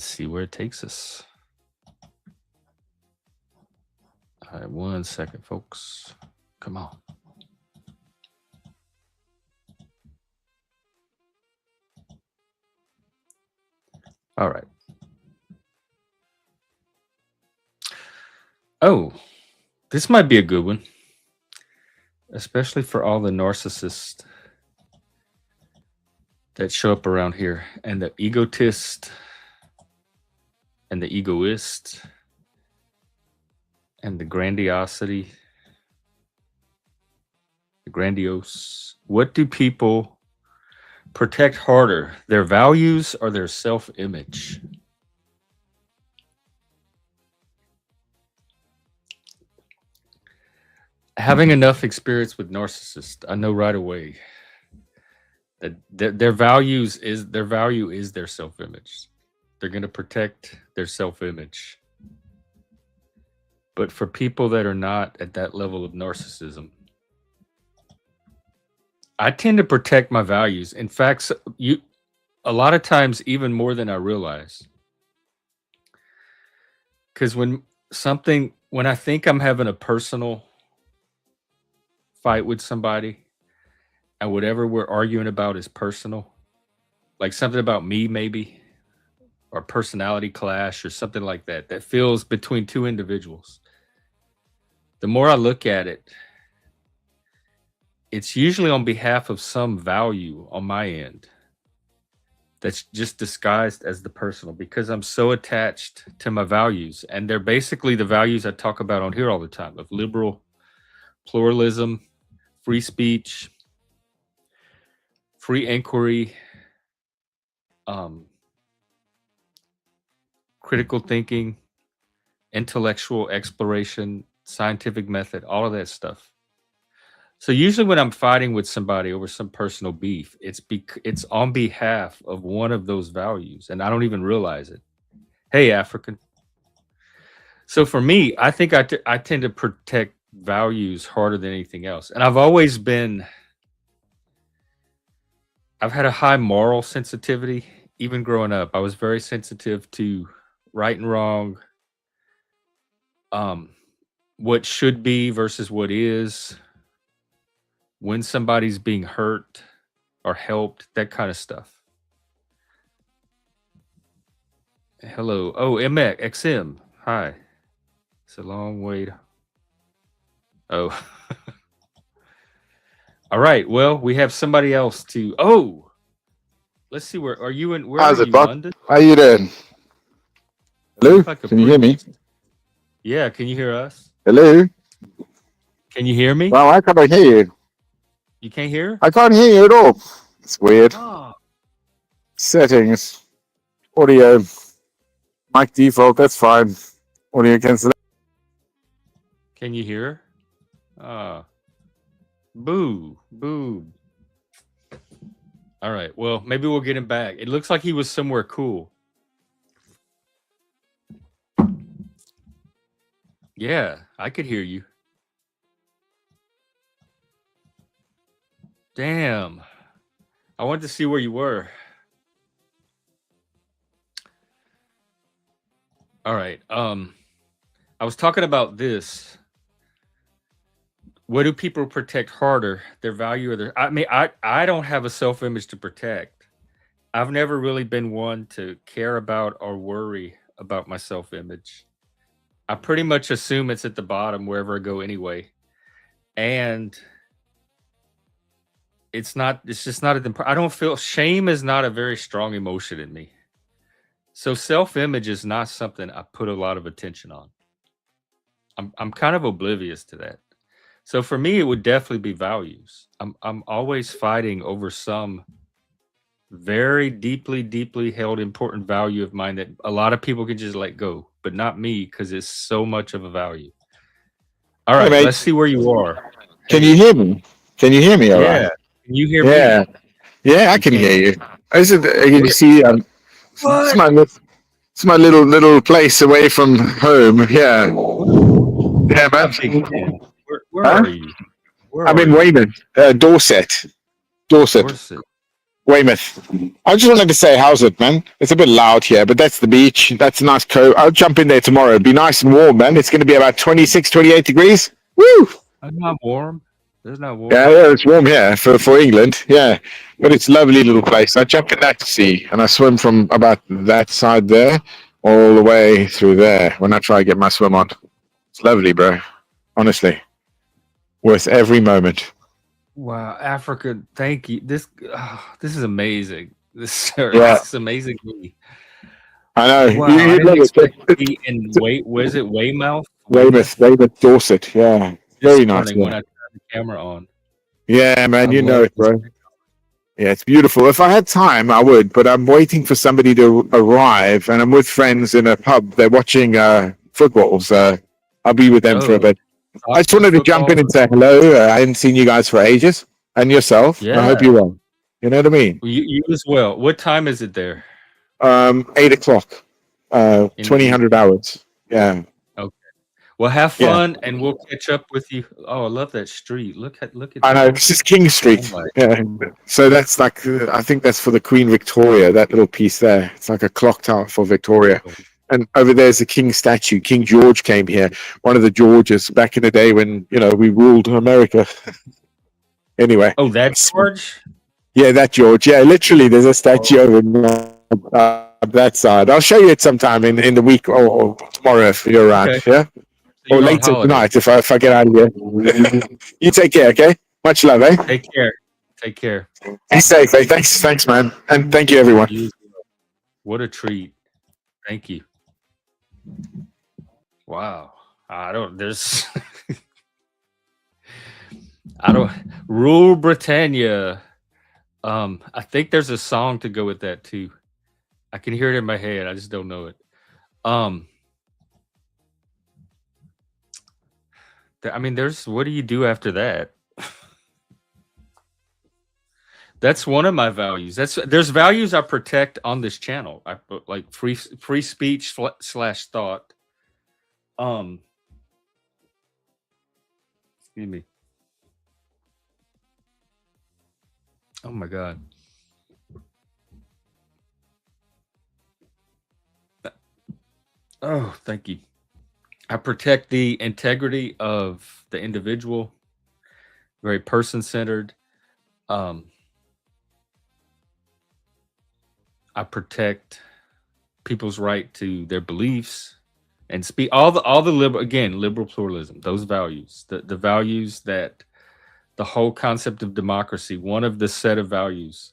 and see where it takes us. All right, 1 second, folks. Come on. All right. Oh, this might be a good one, especially for all the narcissists that show up around here, and the egotist, and the egoist, and the grandiosity, the grandiose. What do people protect harder, their values or their self-image? Having enough experience with narcissists, I know right away that their value is their self-image. They're going to protect their self-image. But for people that are not at that level of narcissism, I tend to protect my values. In fact, a lot of times even more than I realize. Because when I think I'm having a personal fight with somebody, and whatever we're arguing about is personal, like something about me maybe, or personality clash or something like that feels between two individuals, the more I look at it, it's usually on behalf of some value on my end that's just disguised as the personal, because I'm so attached to my values. And they're basically the values I talk about on here all the time, of liberal pluralism, free speech, free inquiry, critical thinking, intellectual exploration, scientific method, all of that stuff. So usually when I'm fighting with somebody over some personal beef, it's on behalf of one of those values, and I don't even realize it. Hey, African. So for me, I think I tend to protect values harder than anything else. And I've had a high moral sensitivity. Even growing up, I was very sensitive to right and wrong, what should be versus what is, when somebody's being hurt or helped, that kind of stuff. Hello. Oh, XM. Hi. It's a long way to... Oh. All right. Well, we have somebody else to... Oh! Let's see, where are you in? Where How's are it, you, bud? London? How you doing? Hello? Like Can you hear me? Yeah, can you hear us? Hello? Can you hear me? Well, I can't hear you. You can't hear? I can't hear you at all. It's weird. Oh. Settings. Audio. Mic default, that's fine. Audio cancellation. Can you hear? Boo. Boo. All right. Well, maybe we'll get him back. It looks like he was somewhere cool. Yeah, I could hear you. Damn. I wanted to see where you were. All right. I was talking about this. What do people protect harder, their value or their... I mean, I don't have a self-image to protect. I've never really been one to care about or worry about my self-image. I pretty much assume it's at the bottom wherever I go anyway. And it's just not I don't feel... Shame is not a very strong emotion in me. So self-image is not something I put a lot of attention on. I'm kind of oblivious to that. So for me, it would definitely be values. I'm always fighting over some very deeply held important value of mine that a lot of people can just let go, but not me, because it's so much of a value. All right, Hey, let's see where you are. Can you hear me? Can you hear me? All right? Can you hear me? Yeah, I can hear you. I said, you see, it's my little place away from home. Yeah. Yeah, man. Where are you? I'm in Weymouth, Dorset. Dorset. Weymouth. I just wanted to say, how's it, man? It's a bit loud here, but that's the beach. That's a nice cove. I'll jump in there tomorrow. It'll be nice and warm, man. It's going to be about 26, 28 degrees. Woo! It's not warm. It's not warm. Yeah, it's warm here for England. Yeah, but it's a lovely little place. I jump in that to sea, and I swim from about that side there all the way through there when I try to get my swim on. It's lovely, bro. Honestly, worth every moment. Wow, Africa, thank you. This is amazing. This is amazing movie. I know. Wow, You I didn't expect it. to be in was it Weymouth? Weymouth, Dorset. Yeah, very nice. When I turned the camera on. Yeah, man, you know it, bro. Yeah, it's beautiful. If I had time, I would, but I'm waiting for somebody to arrive, and I'm with friends in a pub. They're watching football, so I'll be with them for a bit. I just wanted to jump in and say hello. I hadn't seen you guys for ages, and yourself. Yeah. I hope you're well. You know what I mean? You as well. What time is it there? 8 o'clock. 2000 hours. Yeah. Okay. Well, have fun, and we'll catch up with you. Oh, I love that street. Look at. I know, this is King Street. Yeah. So that's like, I think that's for the Queen Victoria. That little piece there. It's like a clock tower for Victoria. And over there's a king statue. King George came here. One of the Georges back in the day when we ruled America. Anyway. Oh, that George. Yeah, that George. Yeah, literally, there's a statue over that side. I'll show you it sometime in the week or tomorrow if you're around. Okay. Yeah. So or later tonight if I get out of here. You take care, okay? Much love, eh? Take care. Take care. Be safe, eh? Thanks, man. And thank you, everyone. What a treat. Thank you. Wow. Rule Britannia. I think there's a song to go with that too. I can hear it in my head. I just don't know it. What do you do after that? That's one of my values. There's values I protect on this channel. I put like free speech / thought. Excuse me. Oh my God. Oh, thank you. I protect the integrity of the individual, very person-centered. I protect people's right to their beliefs and speak all the liberal pluralism, those values, the values that the whole concept of democracy, one of the set of values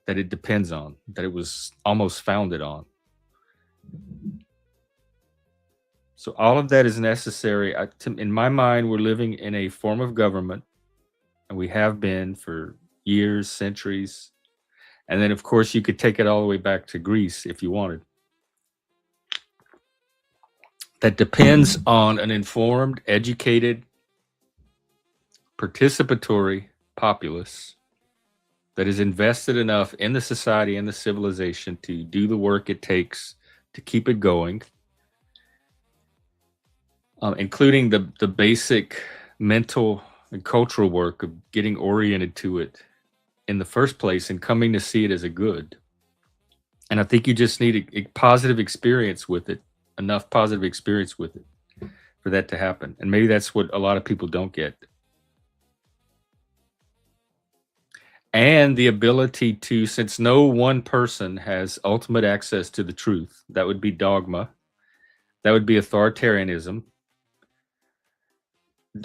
that it depends on, that it was almost founded on. So all of that is necessary. In my mind, we're living in a form of government, and we have been for years, centuries. And then, of course, you could take it all the way back to Greece if you wanted. That depends on an informed, educated, participatory populace that is invested enough in the society and the civilization to do the work it takes to keep it going, including the basic mental and cultural work of getting oriented to it in the first place and coming to see it as a good. And I think you just need a positive experience with it, enough positive experience with it for that to happen. And maybe that's what a lot of people don't get. And the ability to, since no one person has ultimate access to the truth, that would be dogma, that would be authoritarianism,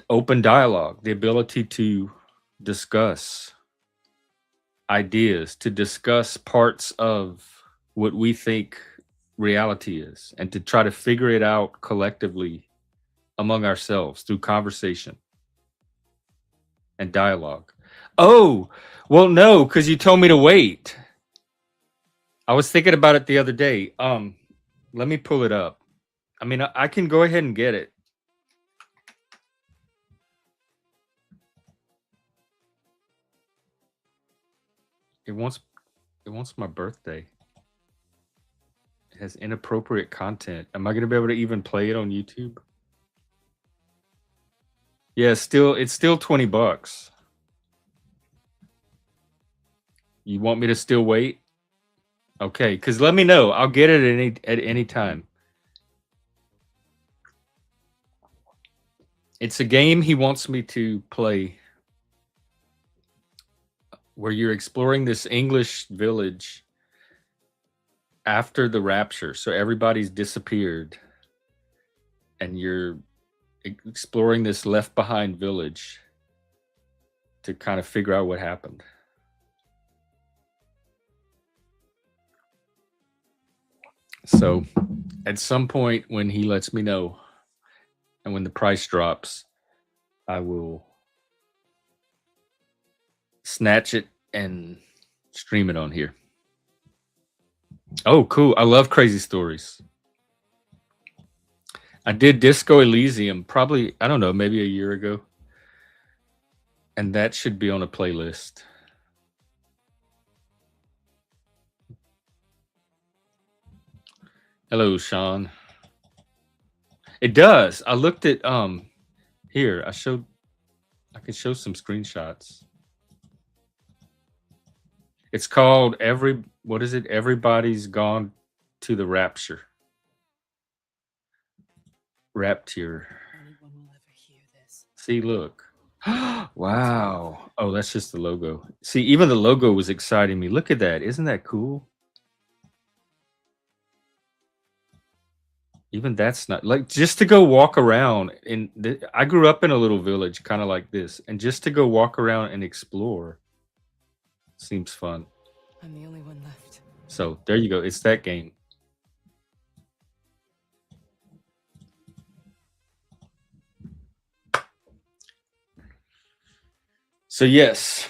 open dialogue, the ability to discuss ideas, to discuss parts of what we think reality is, and to try to figure it out collectively among ourselves through conversation and dialogue. Oh, well, no, because you told me to wait. I was thinking about it the other day. Let me pull it up. I mean, I can go ahead and get it. It wants my birthday. It has inappropriate content. Am I going to be able to even play it on YouTube? Yeah, it's still $20. You want me to still wait? Okay, because let me know. I'll get it at any time. It's a game he wants me to play where you're exploring this English village after the rapture. So everybody's disappeared and you're exploring this left behind village to kind of figure out what happened. So at some point when he lets me know and when the price drops, I will snatch it and stream it on here. Oh, cool. I love crazy stories. I did Disco Elysium probably, I don't know, maybe a year ago. And that should be on a playlist. Hello, Sean. It does. I looked at here. I can show some screenshots. It's called what is it? Everybody's Gone to the Rapture. Rapture. See, look. Wow. Oh, that's just the logo. See, even the logo was exciting me. Look at that. Isn't that cool? Even that's not like just to go walk around. I grew up in a little village kind of like this, and just to go walk around and explore seems fun. I'm the only one left. So there you go. It's that game. So yes,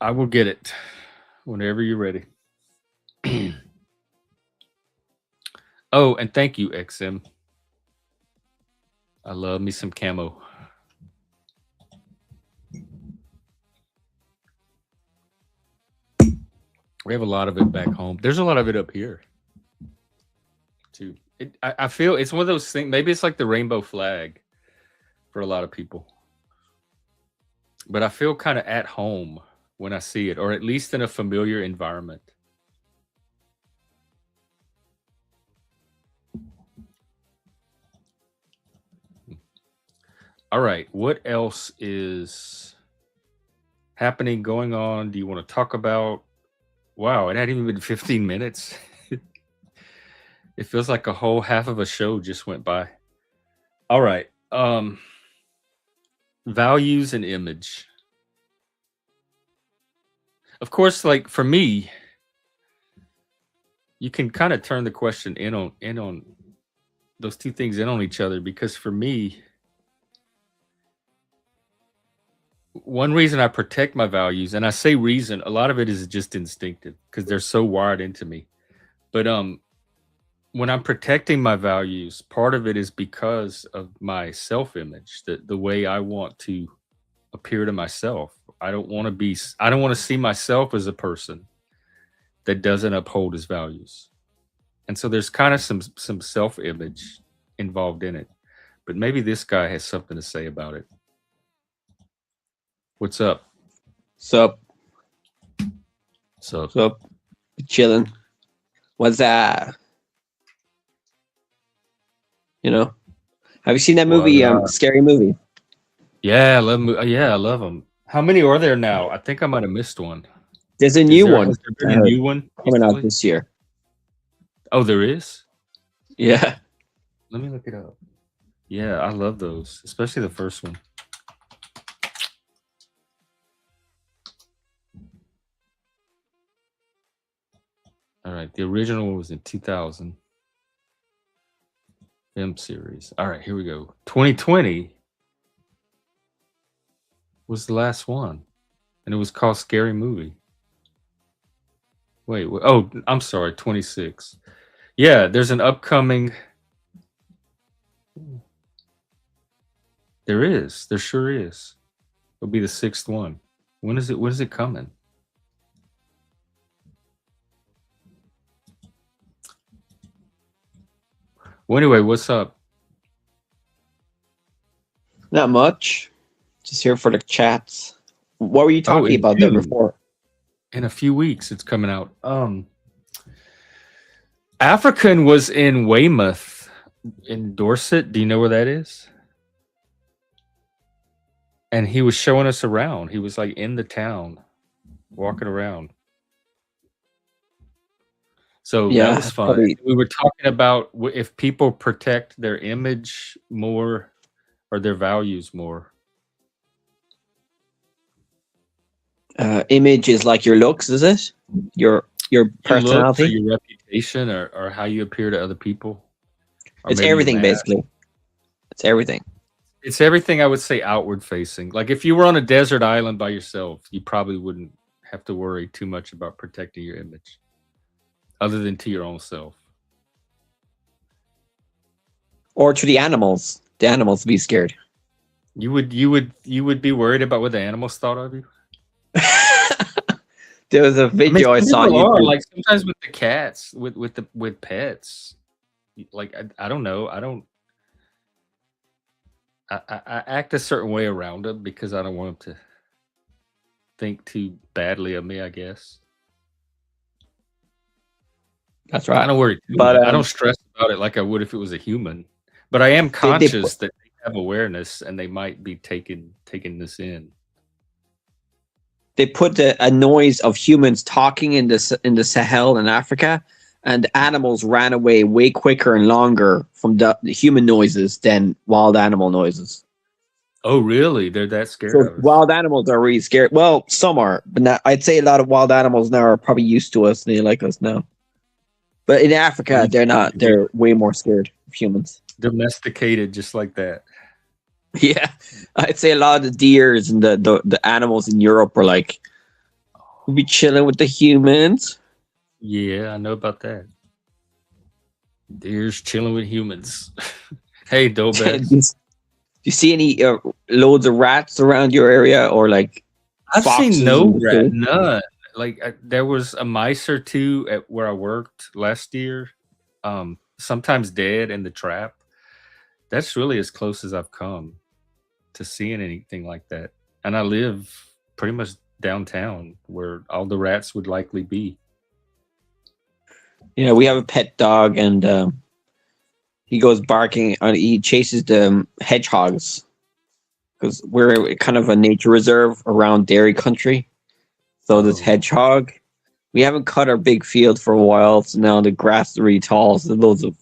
I will get it whenever you're ready. Oh, and thank you, XM. I love me some camo. We have a lot of it back home. There's a lot of it up here, too. I feel it's one of those things. Maybe it's like the rainbow flag for a lot of people. But I feel kind of at home when I see it, or at least in a familiar environment. All right. What else is happening, going on? Do you want to talk about? Wow, it hadn't even been 15 minutes. It feels like a whole half of a show just went by. All right. Values and image. Of course, like for me, you can kind of turn the question in on those two things in on each other, because for me, one reason I protect my values, and I say reason, a lot of it is just instinctive because they're so wired into me. But when I'm protecting my values, part of it is because of my self-image, the way I want to appear to myself. I don't want to see myself as a person that doesn't uphold his values. And so there's kind of some self-image involved in it. But maybe this guy has something to say about it. What's up? Sup? So Sup? Chilling. What's that? You know? Have you seen that movie, Scary Movie? yeah, I love them. How many are there now? I think I might have missed one. There's a new one. Has there been a new one coming out recently? this year. Oh, there is? Yeah. Let me look it up. Yeah, I love those, especially the first one. All right, the original one was in 2000. Film series. All right, here we go. 2020 was the last one, and it was called Scary Movie. Wait, oh, I'm sorry, 26. Yeah, there's an upcoming. There sure is. It'll be the 6th one. When is it coming? Well, anyway, what's up? Not much. Just here for the chats. What were you talking in about there June. before? in a few weeks. It's coming out. African was in Weymouth in Dorset. Do you know where that is? And he was showing us around. He was like in the town, walking around. So that was fun. probably We were talking about if people protect their image more or their values more. image is like your looks, is it? Your Your looks or personality. your reputation or how you appear to other people. Or It's maybe your everything, mask. basically. It's everything. It's everything, I would say, outward facing. Like if you were on a desert island by yourself, you probably wouldn't have to worry too much about protecting your image other than to your own self. Or to the animals. The animals be scared. You would be worried about what the animals thought of you? There was a video I some saw on people are, YouTube. like sometimes with the cats, with pets. Like I don't know. I act a certain way around them because I don't want them to think too badly of me, I guess. That's I right. don't worry too But much. I don't stress about it like I would if it was a human. But I am they conscious that they have awareness and they might be taking this in. they put a noise of humans talking in the Sahel in Africa, and animals ran away way quicker and longer from the human noises than wild animal noises. Oh, really? They're that scared So of us? wild animals are really scared. Well, some are, but not, I'd say a lot of wild animals now are probably used to us and they like us now. But in Africa, they're not. They're way more scared of humans. Domesticated just like that. Yeah, I'd say a lot of the deers and the animals in Europe are like, we'll be chilling with the humans. Yeah, I know about that. Deer's chilling with humans. Hey, Do Dobes. you see any loads of rats around your area, or like I've foxes seen no and rat, stuff? none. Like there was a mice or two at where I worked last year. Sometimes dead in the trap. That's really as close as I've come to seeing anything like that. And I live pretty much downtown where all the rats would likely be. Yeah, we have a pet dog, and he goes barking. He chases the hedgehogs because we're kind of a nature reserve around dairy country. So this Oh. hedgehog, we haven't cut our big field for a while, so now the grass is really tall. So there's loads of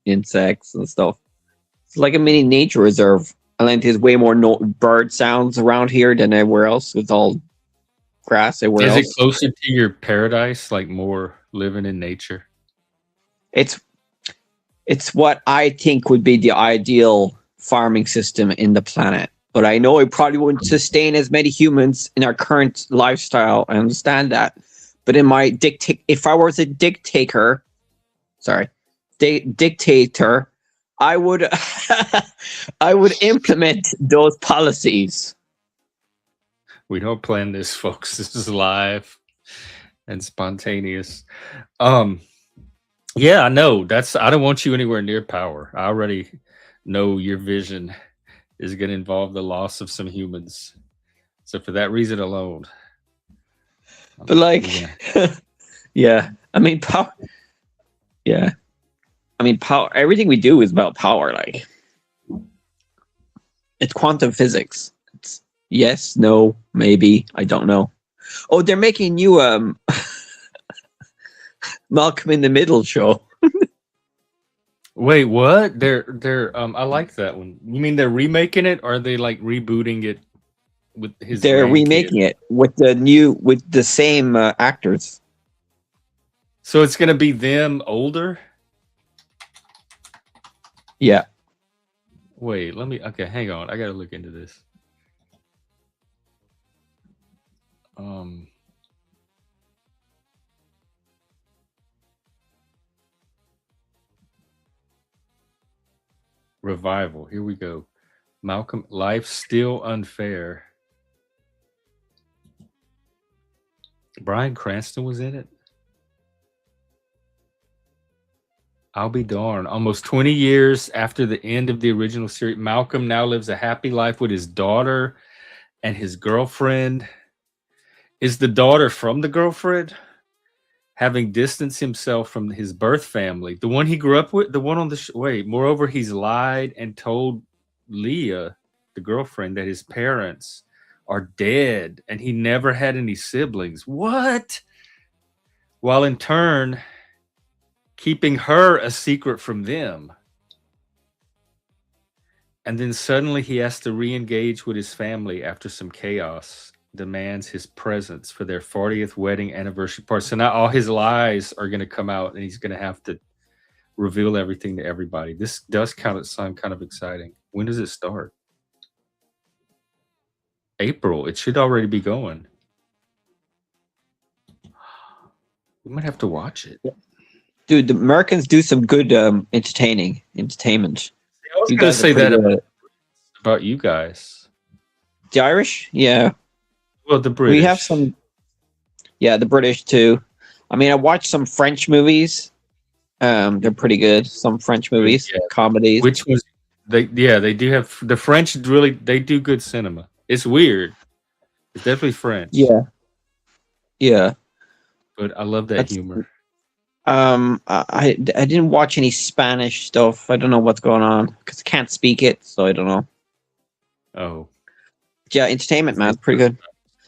insects and stuff. It's like a mini nature reserve. And then there's way more bird sounds around here than everywhere else. It's all grass everywhere Is else. it closer to your paradise, like more living in nature? It's what I think would be the ideal farming system in the planet. But I know it probably wouldn't sustain as many humans in our current lifestyle. I understand that. But in my if I was a dictator, I would I would implement those policies. We don't plan this, folks. This is live and spontaneous. Yeah, I know. I don't want you anywhere near power. I already know your vision is going to involve the loss of some humans. So for that reason alone. But like, yeah, I mean, power. Yeah, I mean, power. Everything we do is about power. Like, it's quantum physics. It's yes, no, maybe. I don't know. Oh, they're making new Malcolm in the Middle show. Wait, what? They're I like that one. You mean they're remaking it, or are they like rebooting it with his? They're grandkid? remaking it with the same actors. So it's gonna be them older. Yeah. Wait, okay, hang on. I gotta look into this. Revival. Here we go. Malcolm, Life Still Unfair. Bryan Cranston was in it. I'll be darned. Almost 20 years after the end of the original series, Malcolm now lives a happy life with his daughter and his girlfriend. Is the daughter from the girlfriend? Having distanced himself from his birth family, the one he grew up with, the one on the wait. Moreover, he's lied and told Leah, the girlfriend, that his parents are dead and he never had any siblings. What? While in turn keeping her a secret from them. And then suddenly he has to re-engage with his family after some chaos demands his presence for their 40th wedding anniversary party. So now all his lies are going to come out and he's going to have to reveal everything to everybody. This does sound kind of exciting. When does it start? April. It should already be going. We might have to watch it. Dude, the Americans do some good entertainment. I was You going to guys are say pretty that good at it. about you guys. The Irish, yeah. Well, the British. We have some, yeah, the British too. I mean, I watched some French movies. They're pretty good. Some French movies, Yeah. comedies. Which was they do have the French really they do good cinema. It's weird. It's definitely French. Yeah. But I love that That's- humor. I didn't watch any Spanish stuff. I don't know what's going on because I can't speak it, so I don't know. Oh. Yeah, entertainment, man, it's pretty good.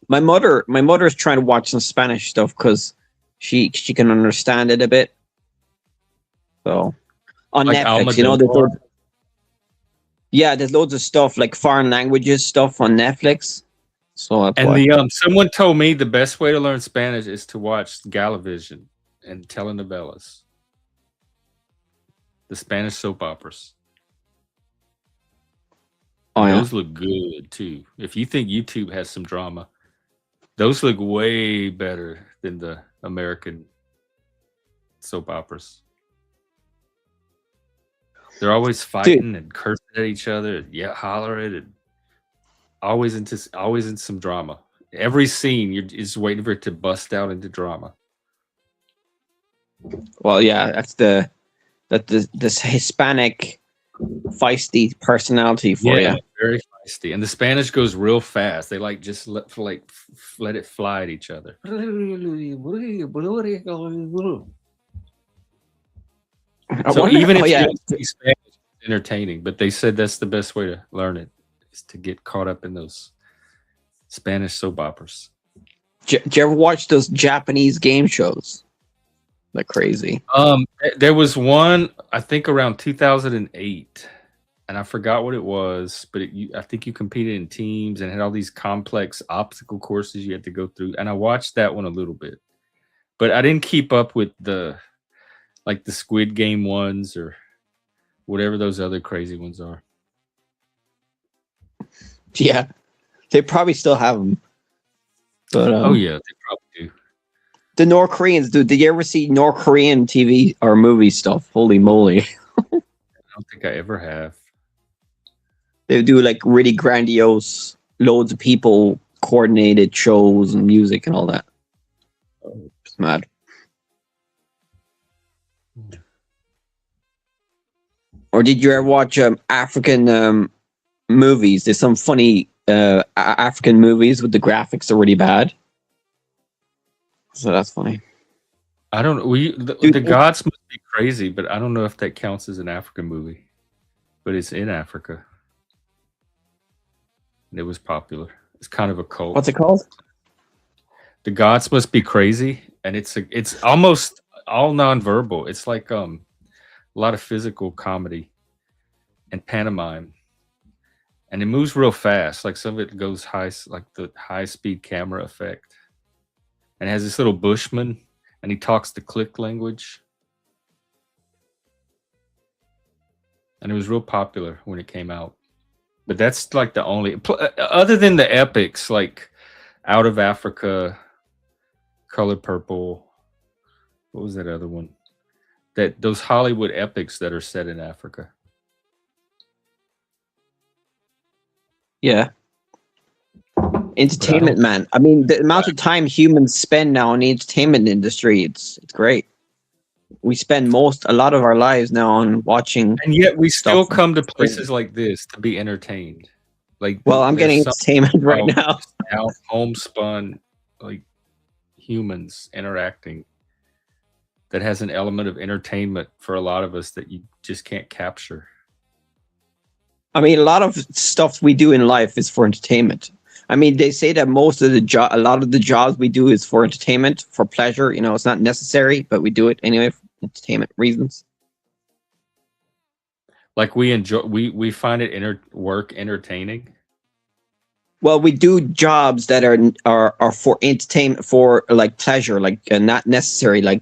My mother's trying to watch some Spanish stuff because she can understand it a bit. So on Like Netflix, Almodovar? there's loads of stuff like foreign languages stuff on Netflix. So that's And why. the someone told me the best way to learn Spanish is to watch Galavision and telenovelas. The Spanish soap operas. Oh yeah. Those look good too. If you think YouTube has some drama, those look way better than the American soap operas. They're always fighting and cursing at each other, and hollering, and always in some drama. Every scene, you're just waiting for it to bust out into drama. Well, yeah, that's this Hispanic feisty personality for you. Very feisty. And the Spanish goes real fast. They just let it fly at each other. So even if you don't speak Spanish, it's entertaining. But they said that's the best way to learn it, is to get caught up in those Spanish soap operas. Do you ever watch those Japanese game shows? They're crazy. There was one, I think around 2008, and I forgot what it was, but I think you competed in teams and had all these complex obstacle courses you had to go through. And I watched that one a little bit, but I didn't keep up with the Squid Game ones or whatever those other crazy ones are. Yeah, they probably still have them. But Oh yeah, they probably do. the North Koreans, dude. Did you ever see North Korean TV or movie stuff? Holy moly! I don't think I ever have. They do like really grandiose, loads of people, coordinated shows and music and all that. It's mad. Or did you ever watch African movies? There's some funny African movies with the graphics are really bad. So that's funny. I don't know. The gods must be crazy, but I don't know if that counts as an African movie. But it's in Africa. And it was popular. It's kind of a cult. What's it called? The gods must be crazy, and it's almost all nonverbal. It's like a lot of physical comedy and pantomime, and it moves real fast. Like some of it goes high, like the high speed camera effect, and it has this little bushman, and he talks the click language, and it was real popular when it came out. But that's like the only, other than the epics like Out of Africa, Color Purple. What was that other one? Those Hollywood epics that are set in Africa. Yeah. Entertainment, man. I mean, the amount of time humans spend now in the entertainment industry, it's great. We spend a lot of our lives now on watching. And yet we still stuff. come to places like this to be entertained. Like, Well, I'm getting there's something entertainment right now. homespun like humans interacting that has an element of entertainment for a lot of us that you just can't capture. I mean, a lot of stuff we do in life is for entertainment. I mean, they say that most of a lot of the jobs we do is for entertainment, for pleasure. You know, it's not necessary, but we do it anyway for entertainment reasons. Like we find it work entertaining. Well, we do jobs that are for entertainment, for like pleasure, like not necessary. Like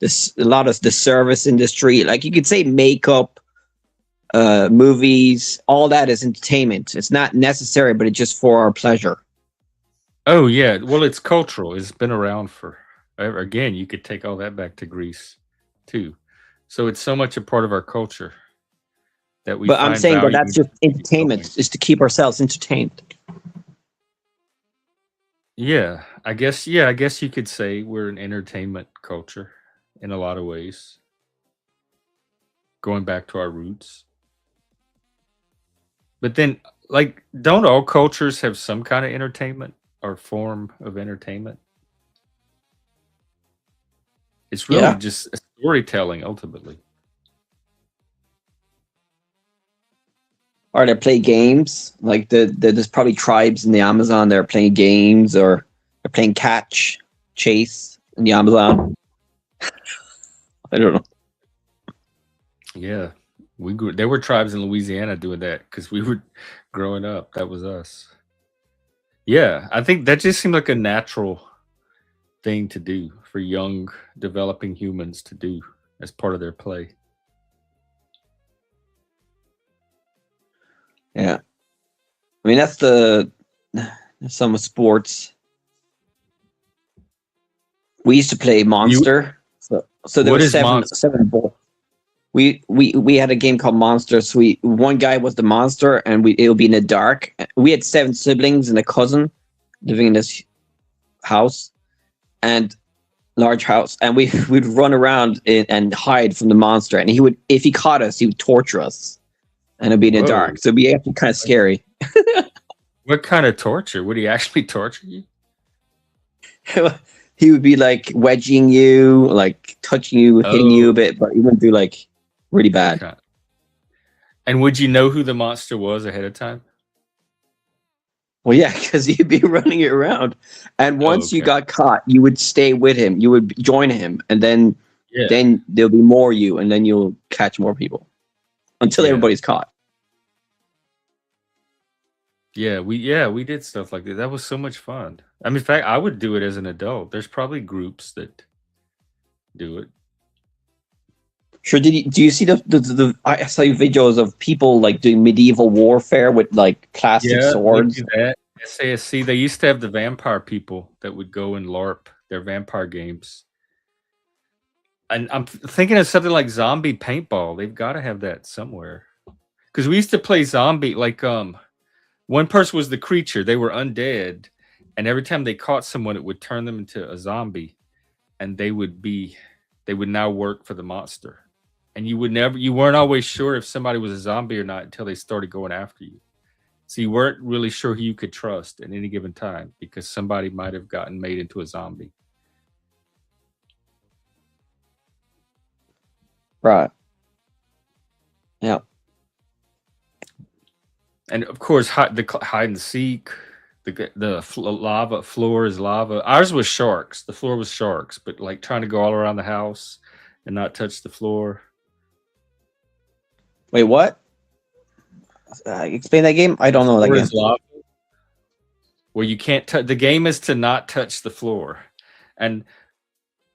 this, a lot of the service industry, like you could say makeup, movies, all that is entertainment. It's not necessary, but it's just for our pleasure. Oh yeah, well it's cultural. It's been around for again. You could take all that back to Greece, too. So it's so much a part of our culture that we. But I'm find saying that value that's just in keep going. entertainment, is to keep ourselves entertained. Yeah, I guess. Yeah, I guess you could say we're an entertainment culture in a lot of ways, going back to our roots. But then, like, don't all cultures have some kind of entertainment or form of entertainment? It's really Yeah. just storytelling ultimately. Or they play games. Like there's probably tribes in the Amazon that are playing games, or they're playing catch, chase in the Amazon. I don't know. Yeah, we grew. There were tribes in Louisiana doing that because we were growing up. That was us. Yeah, I think that just seemed like a natural thing to do for young developing humans to do as part of their play. Yeah. I mean, that's some of sports. We used to play Monster. So there What were is Monster? seven balls. We had a game called Monster. So one guy was the monster, and it would be in the dark. We had 7 siblings and a cousin living in this house, and large house, and we'd run around and hide from the monster. And he would, if he caught us, he would torture us, and it'd be in the Whoa. dark. So it'd be actually kind of scary. What kind of torture? Would he actually torture you? He would be like wedging you, like touching you, hitting you a bit, but he wouldn't do like really bad. Okay. And would you know who the monster was ahead of time? Well, yeah, because you'd be running it around, and once you okay. got caught, you would stay with him. You would join him, and then Yeah. there'll be more you, and then you'll catch more people until Yeah. everybody's caught. Yeah, we did stuff like that. That was so much fun. I mean, in fact, I would do it as an adult. There's probably groups that do it. Sure. Do you see the I saw videos of people like doing medieval warfare with like plastic Yeah, we swords. do that. SASC, they used to have the vampire people that would go and LARP their vampire games. And I'm thinking of something like zombie paintball. They've got to have that somewhere. Because we used to play zombie, like one person was the creature, they were undead, and every time they caught someone, it would turn them into a zombie, and they would now work for the monster. And you weren't always sure if somebody was a zombie or not until they started going after you. So you weren't really sure who you could trust at any given time because somebody might have gotten made into a zombie. Right. Yeah. And of course, hide and seek. Lava floor is lava. Ours was sharks. The floor was sharks, but like trying to go all around the house and not touch the floor. Wait, what? Explain that game. I don't know that Floor game. is lava, where you can't touch. The game is to not touch the floor, and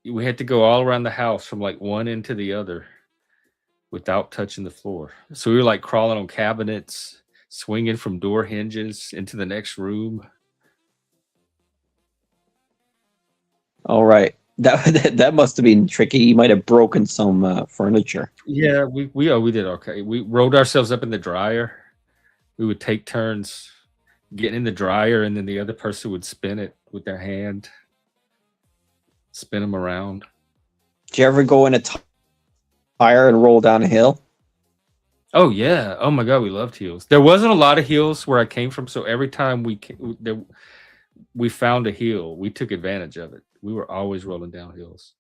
we had to go all around the house from like one end to the other without touching the floor. So we were like crawling on cabinets, swinging from door hinges into the next room. All right. That must have been tricky. You might have broken some furniture. Yeah, we did okay. We rolled ourselves up in the dryer. We would take turns getting in the dryer, and then the other person would spin it with their hand, spin them around. Did you ever go in a tire and roll down a hill? Oh yeah. Oh my God, we loved hills. There wasn't a lot of hills where I came from, so every time we found a hill, we took advantage of it. We were always rolling down hills.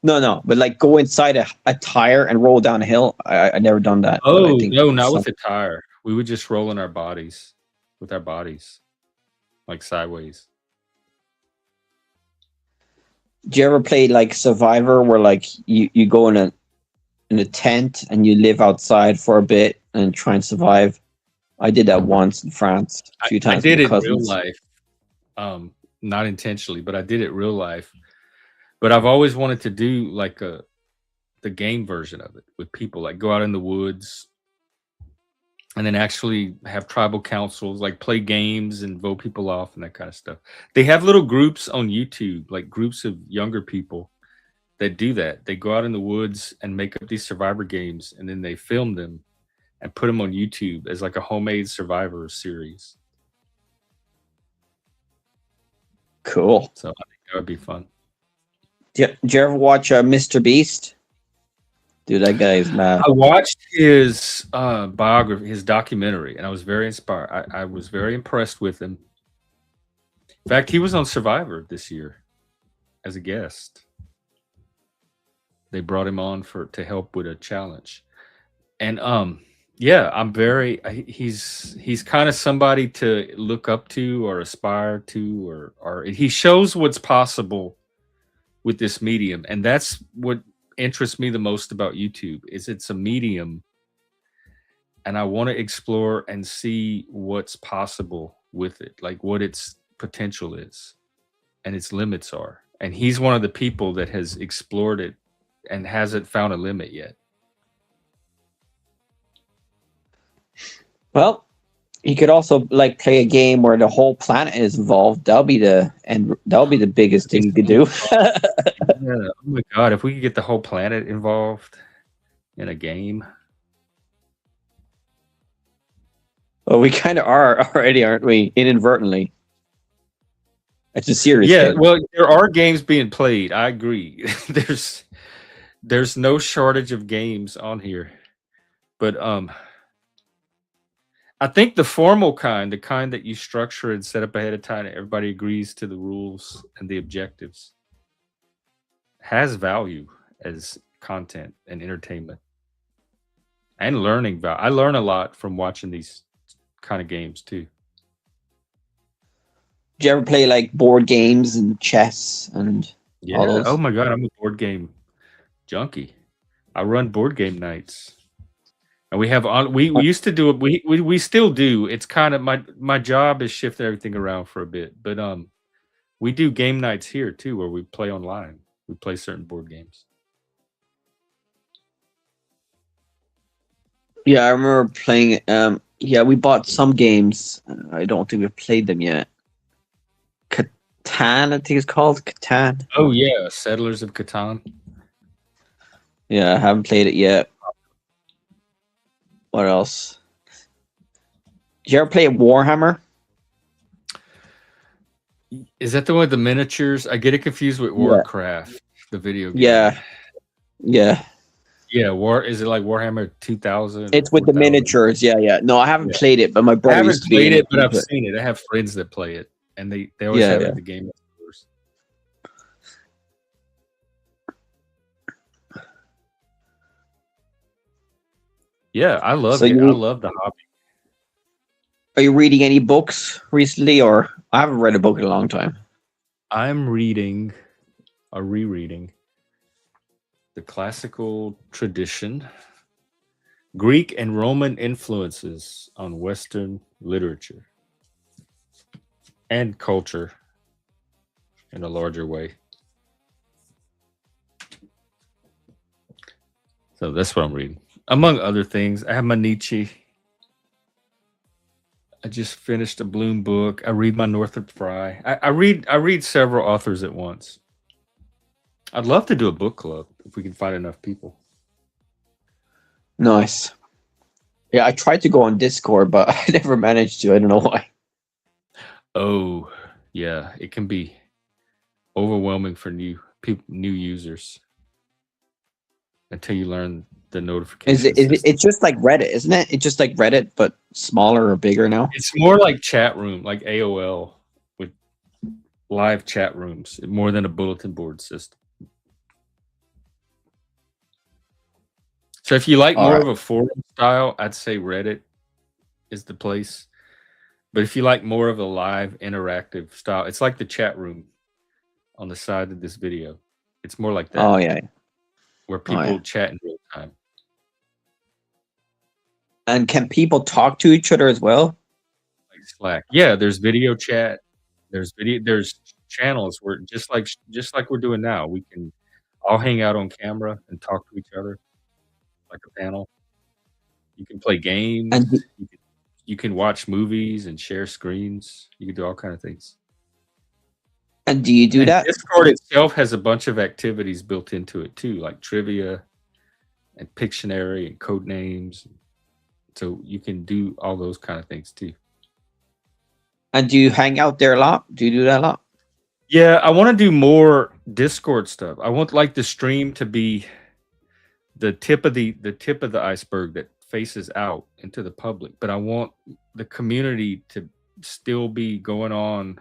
No, but like go inside a tire and roll down a hill. I never done that. But I Oh think no, not some, with the tire. We would just roll in our bodies, with our bodies, like sideways. do you ever play like Survivor, where like you go in a tent and you live outside for a bit and try and survive? I did that once in France, a few I times did with it in real cousins. life, not intentionally, but I did it real life. But I've always wanted to do like the game version of it with people, like go out in the woods and then actually have tribal councils, like play games and vote people off and that kind of stuff. They have little groups on YouTube, like groups of younger people that do that. They go out in the woods and make up these survivor games, and then they film them and put them on YouTube as like a homemade survivor series. Cool. So I think that would be fun. Do you ever watch Mr. Beast? Dude, that guy is mad. I watched his biography, his documentary, and I was very inspired. I was very impressed with him. In fact, he was on Survivor this year as a guest. They brought him on to help with a challenge, and yeah, I'm very. He's kind of somebody to look up to or aspire to, or he shows what's possible with this medium, and that's what interests me the most about YouTube. Is it's a medium, and I want to explore and see what's possible with it, like what its potential is and its limits are. And he's one of the people that has explored it and hasn't found a limit yet. Well, he could also like play a game where the whole planet is involved. That'll be the biggest thing you could do. Yeah. Oh my god, if we could get the whole planet involved in a game. Well, we kind of are already, aren't we? Inadvertently. It's a serious Yeah, game. well, there are games being played. I agree. There's no shortage of games on here. But I think the formal kind, the kind that you structure and set up ahead of time, and everybody agrees to the rules and the objectives, has value as content and entertainment and learning value. I learn a lot from watching these kind of games too. Do you ever play like board games and chess and Yeah. all those? Oh my god, I'm a board game junkie. I run board game nights. And we have on we used to do it. We still do. It's kind of my job is shifting everything around for a bit. But we do game nights here too where we play online. We play certain board games. Yeah, I remember playing. Yeah, we bought some games. I don't think we've played them yet. Catan, I think it's called Catan. Oh yeah, Settlers of Catan. Yeah, I haven't played it yet. What else? Did you ever play Warhammer? Is that the one with the miniatures? I get it confused with Warcraft, the video game. Yeah. Yeah, is it like Warhammer 2000? It's with the 4000? miniatures. Yeah. No, I haven't played it, but my I brother haven't used to be played in it, but I've it. seen it. I have friends that play it, and they always have it at the game stores. Yeah, I love it. I love the hobby. Are you reading any books recently, or I haven't read a book in a long time? I'm reading or rereading the classical tradition, Greek and Roman influences on Western literature and culture in a larger way. So that's what I'm reading. Among other things, I have my Nietzsche. I just finished a Bloom book. I read my Northrop Frye. I read several authors at once. I'd love to do a book club if we can find enough people. Nice. Yeah, I tried to go on Discord, but I never managed to. I don't know why. Oh, yeah, it can be overwhelming for new people, new users, until you learn the Is notification it? system. It's just like Reddit, isn't it? It's just like Reddit, but smaller or bigger now. It's more like chat room, like AOL with live chat rooms, more than a bulletin board system. So if you like All more right. of a forum style, I'd say Reddit is the place. But if you like more of a live interactive style, it's like the chat room on the side of this video. It's more like that, Oh yeah. where Oh, people yeah. chat in real time. And can people talk to each other as well? Like Slack. Yeah, there's video chat. There's channels where just like we're doing now, we can all hang out on camera and talk to each other like a panel. You can play games. And You can watch movies and share screens. You can do all kind of things. do you do And that? Discord itself has a bunch of activities built into it too, like trivia and Pictionary and code names. So you can do all those kind of things too. And do you hang out there a lot? Do you do that a lot? Yeah, I want to do more Discord stuff. I want like the stream to be the tip of the iceberg that faces out into the public, but I want the community to still be going on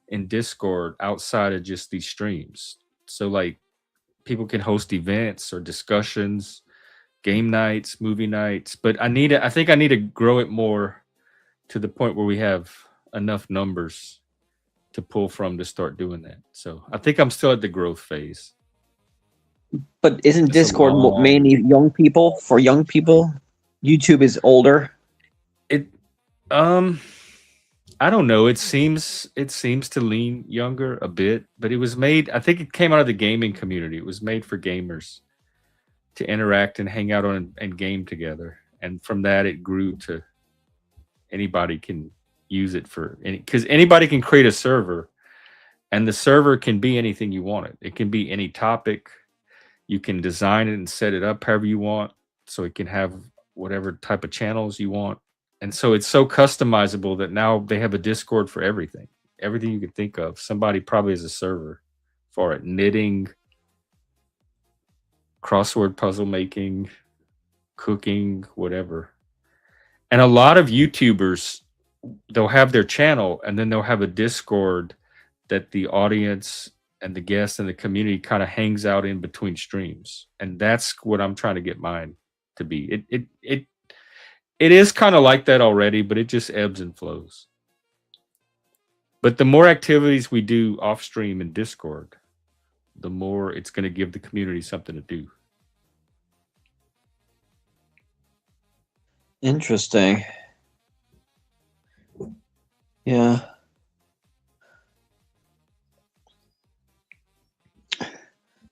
in Discord outside of just these streams. So like people can host events or discussions, game nights, movie nights, but I think I need to grow it more to the point where we have enough numbers to pull from to start doing that. So I think I'm still at the growth phase. But isn't It's a Discord long- mainly young people? For young people, YouTube is older. It I don't know. It seems to lean younger a bit, but it was made, I think it came out of the gaming community. It was made for gamers to interact and hang out on and game together. And from that it grew to anybody can use it for any, because anybody can create a server, and the server can be anything you want it. It can be any topic. You can design it and set it up however you want, so it can have whatever type of channels you want. And so it's so customizable that now they have a Discord for everything. Everything you could think of. Somebody probably has a server for it. Knitting, crossword puzzle making, cooking, whatever. And a lot of YouTubers, they'll have their channel and then they'll have a Discord that the audience and the guests and the community kind of hangs out in between streams. And that's what I'm trying to get mine to be. It is kind of like that already, but it just ebbs and flows. But the more activities we do off stream in Discord, the more it's going to give the community something to do. Interesting. Yeah.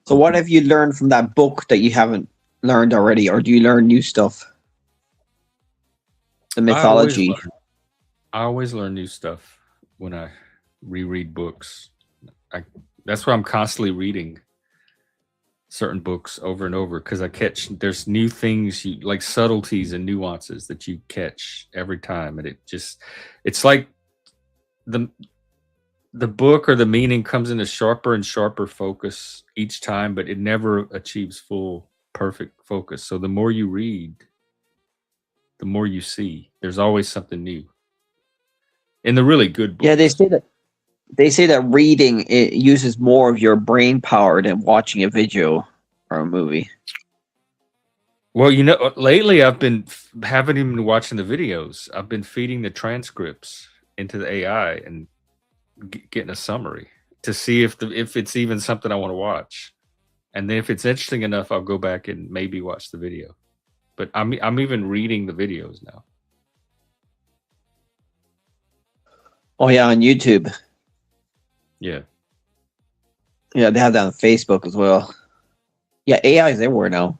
So what have you learned from that book that you haven't learned already, or do you learn new stuff? The mythology. I always learn new stuff when I reread books. That's why I'm constantly reading certain books over and over, because I catch there's new things, like subtleties and nuances that you catch every time, and it's like the book or the meaning comes into sharper and sharper focus each time, but it never achieves full perfect focus. So the more you read, the more you see. There's always something new in the really good books. Yeah, they say that reading, it uses more of your brain power than watching a video or a movie. Well, lately haven't even been watching the videos. I've been feeding the transcripts into the AI and getting a summary to see if it's even something I want to watch. And then if it's interesting enough, I'll go back and maybe watch the video. But I'm even reading the videos now. Oh yeah, on YouTube. Yeah. Yeah, they have that on Facebook as well. Yeah, AI is everywhere now.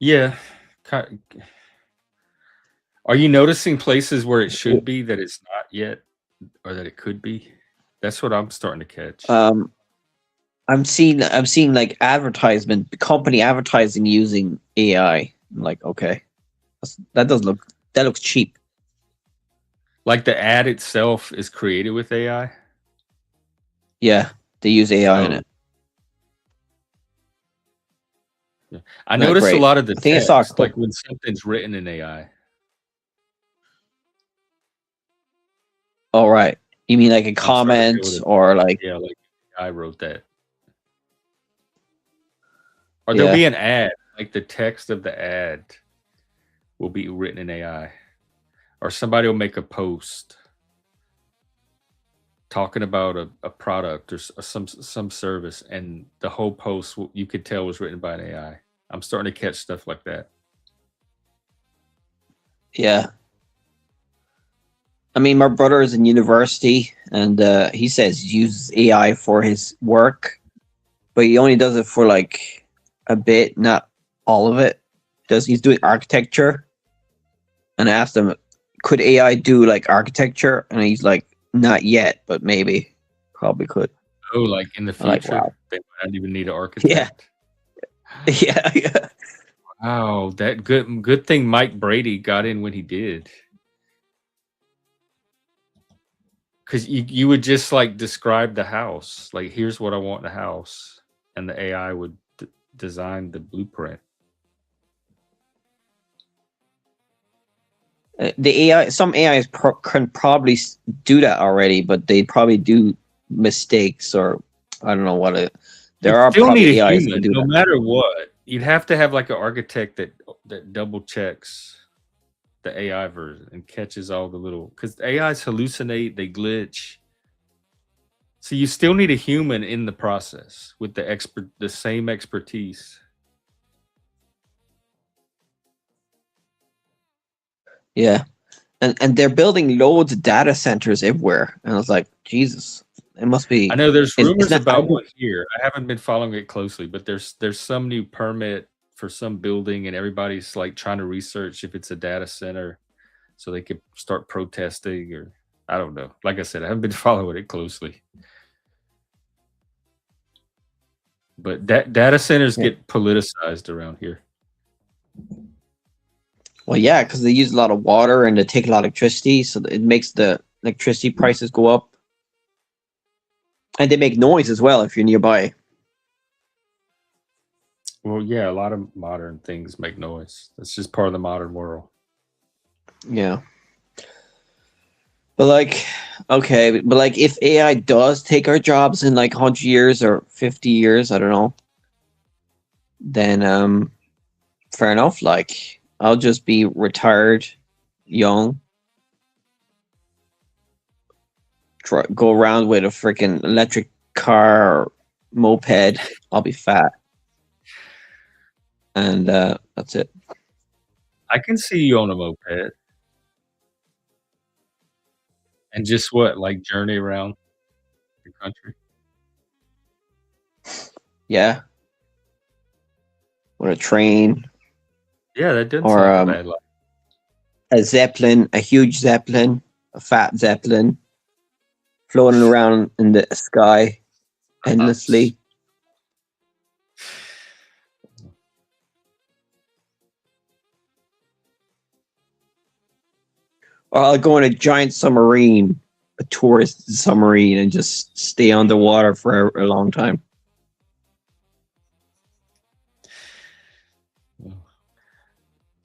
Yeah. Are you noticing places where it should be that it's not yet, or that it could be? That's what I'm starting to catch. I'm seeing like company advertising using AI. I'm like, okay, that looks cheap. Like the ad itself is created with AI? Yeah, they use AI in it. Yeah. I Not notice a great. lot of the I think I saw a text, clip. like when something's written in AI. All right. You mean like a I'm starting to feel comment it. or like Yeah, like I wrote that. Or there'll yeah. be an ad, like the text of the ad will be written in AI. Or somebody will make a post talking about a product or some service, and the whole post you could tell was written by an AI. I'm starting to catch stuff like that. Yeah. I mean, my brother is in university, and he says he uses AI for his work, but he only does it for like a bit, not all of it. He's doing architecture, and I asked him, could AI do like architecture? And he's like, not yet, but maybe, probably could. Oh, like in the I'm like, future, wow. they might not even need an Yeah. architect. Yeah, yeah. Wow, that good thing Mike Brady got in when he did. Because you would just like describe the house, like here's what I want in the house, and the AI would design the blueprint. The AI, some AIs can probably do that already, but they probably do mistakes or I don't know what it. There You are still need probably a AIs that can human, do no that. matter what. You'd have to have like an architect that double checks the AI version and catches all the little, because AIs hallucinate, they glitch. So you still need a human in the process with the same expertise. Yeah, and they're building loads of data centers everywhere, and I was like, Jesus, it must be. I know there's It's rumors not. about one here. I haven't been following it closely, but there's some new permit for some building, and everybody's like trying to research if it's a data center, so they could start protesting, or I don't know. Like I said, I haven't been following it closely. But data centers Yeah. get politicized around here. Well, yeah, because they use a lot of water and they take a lot of electricity, so it makes the electricity prices go up, and they make noise as well if you're nearby. Well, yeah, a lot of modern things make noise. That's just part of the modern world. Yeah. But like, okay, but like, if AI does take our jobs in like 100 years or 50 years, I don't know, then fair enough. Like, I'll just be retired, young, go around with a freaking electric car or moped. I'll be fat, and that's it. I can see you on a moped and just like journey around the country. Yeah, with a train Yeah, that doesn't or sound like a bad life. a zeppelin, a huge zeppelin, a fat zeppelin, floating around in the sky endlessly. Or I'll go in a giant submarine, a tourist submarine, and just stay underwater for a long time.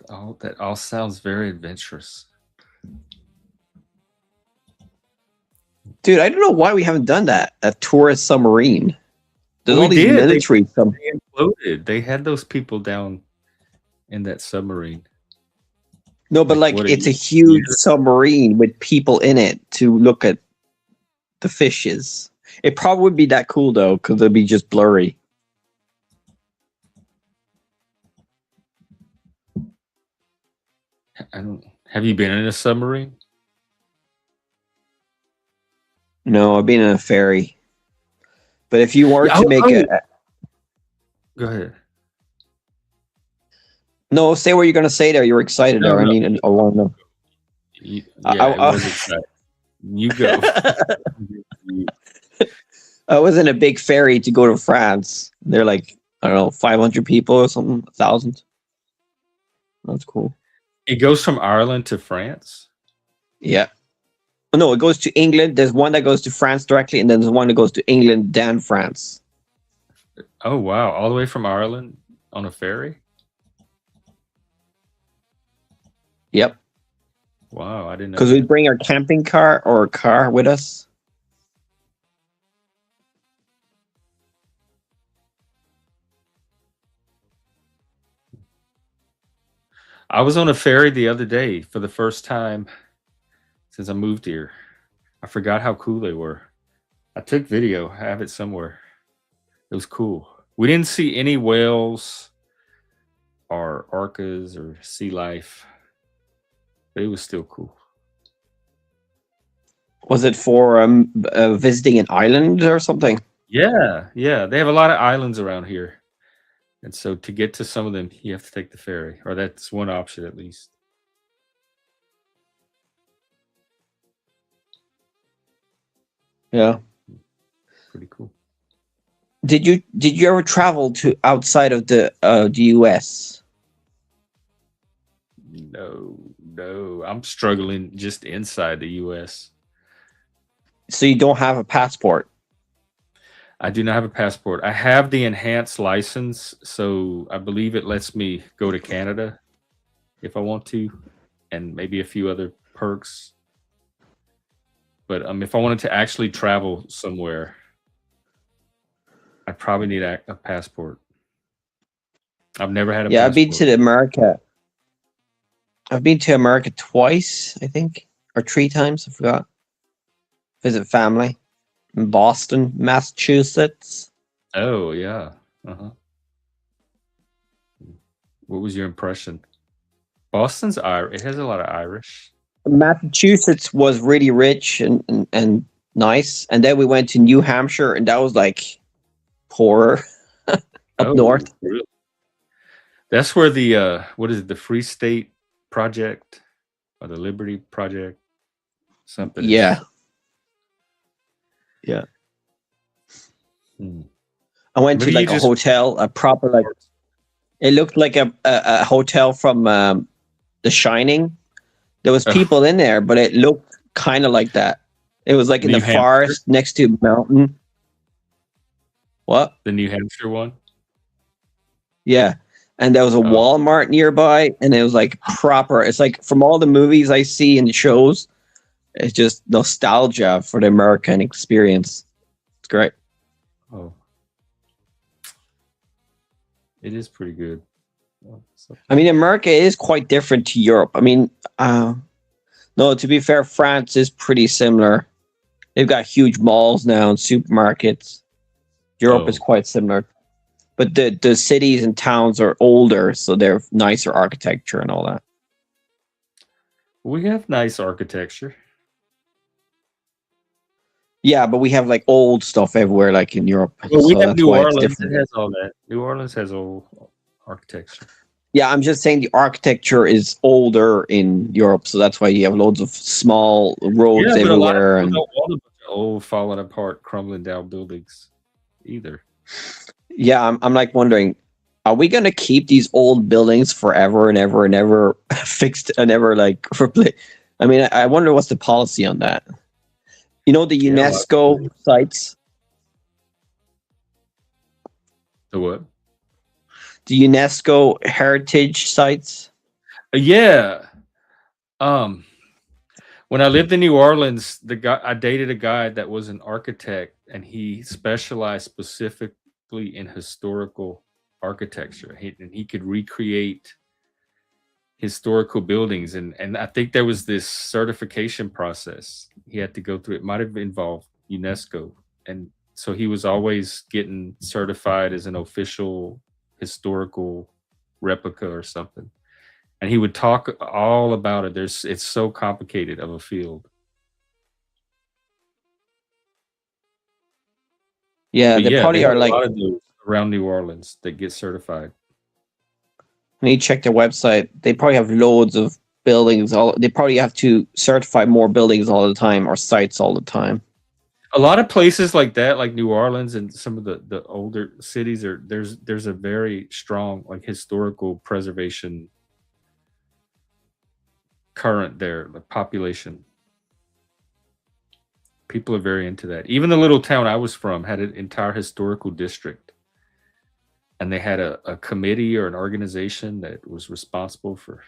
Oh, that all sounds very adventurous. Dude, I don't know why we haven't done that. A tourist submarine. There's Well, all we these did. military They imploded. They had those people down in that submarine. No, but like, it's a huge submarine with people in it to look at the fishes. It probably would be that cool though, because it'd be just blurry. Have you been in a submarine? No, I've been in a ferry. But if you were to make a Go ahead. no, say what you're gonna say there. You're excited No, there. I no. mean, I want to know. Yeah, it was exciting. You go. I was in a big ferry to go to France. They're like, I don't know, 500 people or something, 1,000. That's cool. It goes from Ireland to France? Yeah. No, it goes to England. There's one that goes to France directly, and then there's one that goes to England, then France. Oh, wow. All the way from Ireland? on a ferry? Yep. Wow, I didn't know Because we that. bring our camping car or a car with us. I was on a ferry the other day for the first time since I moved here. I forgot how cool they were. I took video. I have it somewhere. It was cool. We didn't see any whales or orcas or sea life, but it was still cool. Was it for visiting an island or something? Yeah, yeah. They have a lot of islands around here. And so to get to some of them, you have to take the ferry, or that's one option at least. Yeah. Pretty cool. Did you ever travel to outside of the US? No, no. I'm struggling just inside the US. So you don't have a passport? I do not have a passport. I have the enhanced license, so I believe it lets me go to Canada if I want to, and maybe a few other perks. But if I wanted to actually travel somewhere, I probably need a passport. I've never had a Yeah, passport. I've been to America twice, I think, or 3 times. I forgot. Visit family in Boston, Massachusetts. Oh yeah. Uh-huh. What was your impression? Boston's Irish. It has a lot of Irish. Massachusetts was really rich and nice, and then we went to New Hampshire, and that was like poorer up north. Really? That's where the what is it? The Free State Project or the Liberty Project? Something. Yeah. Yeah. I went Maybe to you like a just hotel, a proper like. It looked like a hotel from The Shining. There was people in there, but it looked kind of like that. It was like in New the Hampshire? forest next to a mountain. What? The New Hampshire one. Yeah. And there was a Walmart nearby, and it was like proper. It's like from all the movies I see and shows, it's just nostalgia for the American experience. It's great. Oh, it is pretty good. I mean, America is quite different to Europe. I mean, no, to be fair, France is pretty similar. They've got huge malls now and supermarkets. Europe is quite similar. But the cities and towns are older, so they're nicer architecture and all that. We have nice architecture. Yeah, but we have like old stuff everywhere, like in Europe. Well, we So have that's New why it's Orleans. It different. has all that. New Orleans has old architecture. Yeah, I'm just saying the architecture is older in Europe, so that's why you have loads of small roads Yeah, but a lot of everywhere. people And don't want a bunch of old, falling apart, crumbling down buildings either. yeah, I'm like wondering, are we gonna keep these old buildings forever and ever and ever fixed and ever like replaced? I mean, I wonder what's the policy on that. You know, the UNESCO sites. The what? The UNESCO heritage sites. Yeah. When I lived in New Orleans, I dated a guy that was an architect, and he specialized specifically in historical architecture. And he could recreate historical buildings, and I think there was this certification process he had to go through. It might have involved UNESCO, and so he was always getting certified as an official historical replica or something. And he would talk all about it. It's so complicated of a field. Yeah, But they yeah, probably they have are a like. lot of those around New Orleans that get certified. When you check their website, they probably have loads of buildings. They probably have to certify more buildings all the time or sites all the time. A lot of places like that, like New Orleans and some of the older cities, there's a very strong like historical preservation current there, the population. People are very into that. Even the little town I was from had an entire historical district. and they had a committee or an organization that was responsible for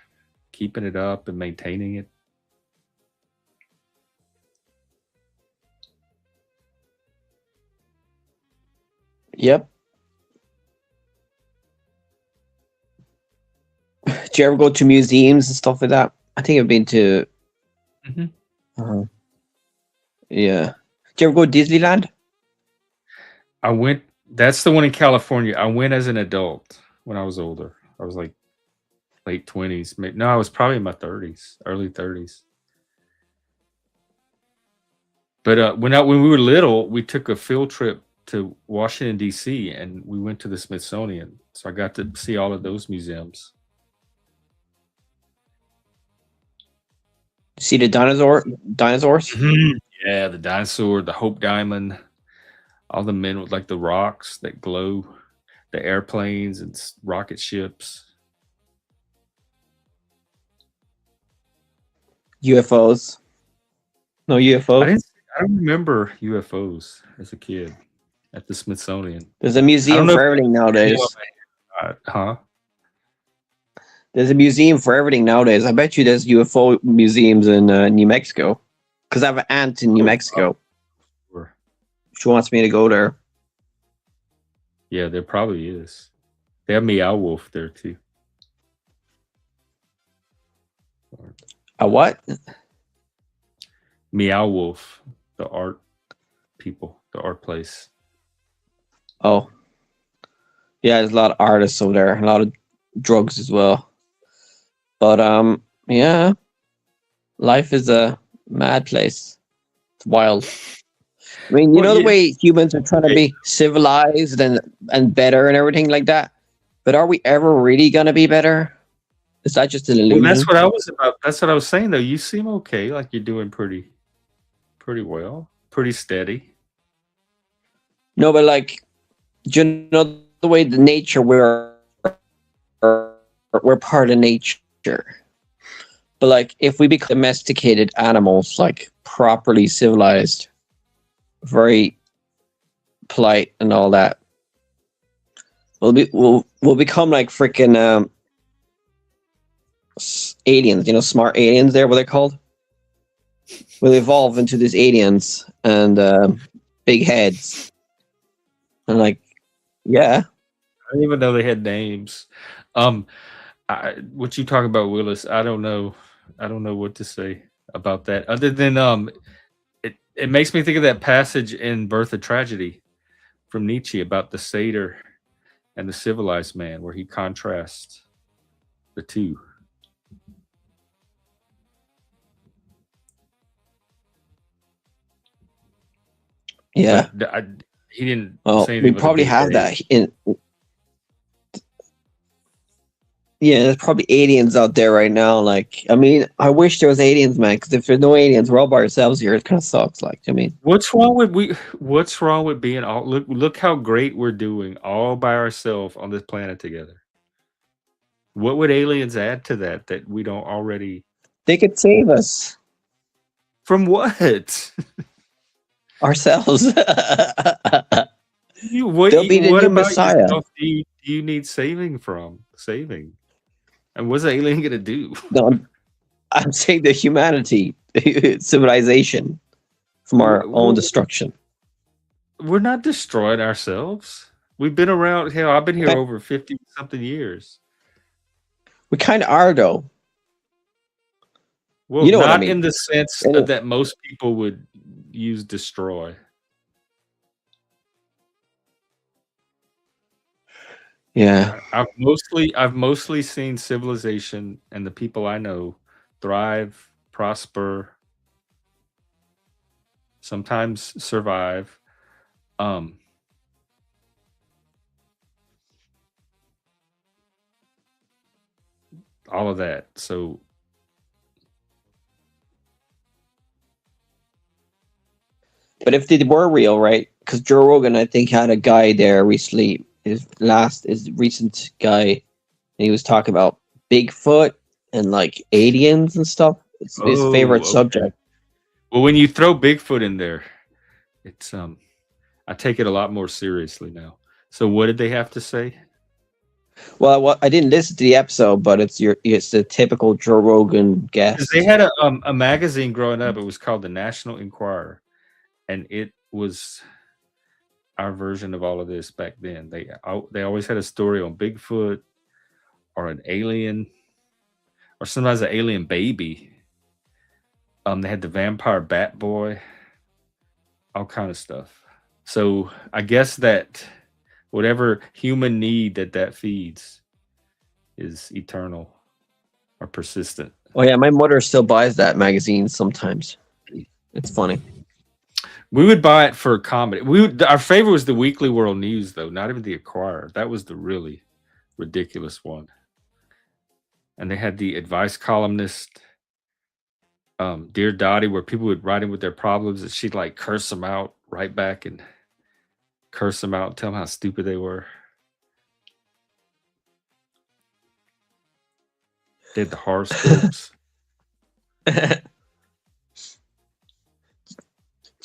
keeping it up and maintaining it. Yep. Do you ever go to museums and stuff like that? I think I've been to. Yeah. Do you ever go to Disneyland? I went. That's the one in California. I went as an adult when I was older. I was like late 20s. No, I was probably in my 30s, early 30s. But when we were little, we took a field trip to Washington D.C. and we went to the Smithsonian. So I got to see all of those museums. See the dinosaurs? Yeah, the dinosaur, the Hope Diamond, all the men with like the rocks that glow, the airplanes and rocket ships. UFOs. No UFOs. I don't remember UFOs as a kid at the Smithsonian. There's a museum for everything nowadays. Huh? There's a museum for everything nowadays. I bet you there's UFO museums in New Mexico. Because I have an aunt in New Mexico. Sure. She wants me to go there. Yeah, there probably is. They have Meow Wolf there too. A what? Meow Wolf, the art people, the art place. Oh. Yeah, there's a lot of artists over there. A lot of drugs as well. But yeah. Life is a mad place. It's wild. I mean, you know the way humans are trying to be civilized and better and everything like that. But are we ever really gonna be better? Is that just an illusion? Well, that's what I was about. That's what I was saying though. You seem okay, like you're doing pretty well, pretty steady. No, but like, do you know the way the nature we're part of nature. But like, if we become domesticated animals, like properly civilized, very polite and all that, we'll become like freaking aliens. You know, smart aliens. There, what they're called. We'll evolve into these aliens and big heads, and like, yeah. I didn't even know they had names. What you talk about, Willis? I don't know. I don't know what to say about that, other than it makes me think of that passage in Birth of Tragedy from Nietzsche about the satyr and the civilized man, where he contrasts the two. Yeah. He didn't. Well, say we probably have that in. Yeah, there's probably aliens out there right now. Like, I mean, I wish there was aliens, man. Because if there's no aliens, we're all by ourselves here. It kind of sucks. Like, I mean, what's wrong with being all? Look how great we're doing all by ourselves on this planet together. What would aliens add to that we don't already? They could save us from what? Ourselves. They'll be the new Messiah. Yourself, do you need saving from? And what's an alien gonna do? No, I'm saying the humanity, civilization, from our own destruction. We're not destroying ourselves. We've been around. Hell, I've been here over 50-something years. We kind of are, though. Well, you know not what I mean? In the sense that most people would use destroy. Yeah, I've mostly seen civilization and the people I know thrive, prosper, sometimes survive. All of that. So but if they were real, right? Because Joe Rogan, I think, had a guy there recently. His recent guy, and he was talking about Bigfoot and like aliens and stuff. It's his favorite subject. Well, when you throw Bigfoot in there, it's I take it a lot more seriously now. So what did they have to say? Well, I didn't listen to the episode, but it's the typical Joe Rogan Because guest. they had a magazine growing up. It was called the National Enquirer, and it was our version of all of this back then. They always had a story on Bigfoot or an alien, or sometimes an alien baby. They had the vampire bat boy, all kind of stuff. So I guess that whatever human need that feeds is eternal or persistent. Oh yeah, my mother still buys that magazine sometimes. It's funny. We would buy it for comedy. Our favorite was the Weekly World News, though, not even the Enquirer. That was the really ridiculous one. And they had the advice columnist, Dear Dottie, where people would write in with their problems, and she'd like curse them out, write back and curse them out, tell them how stupid they were. They had the horoscopes. Do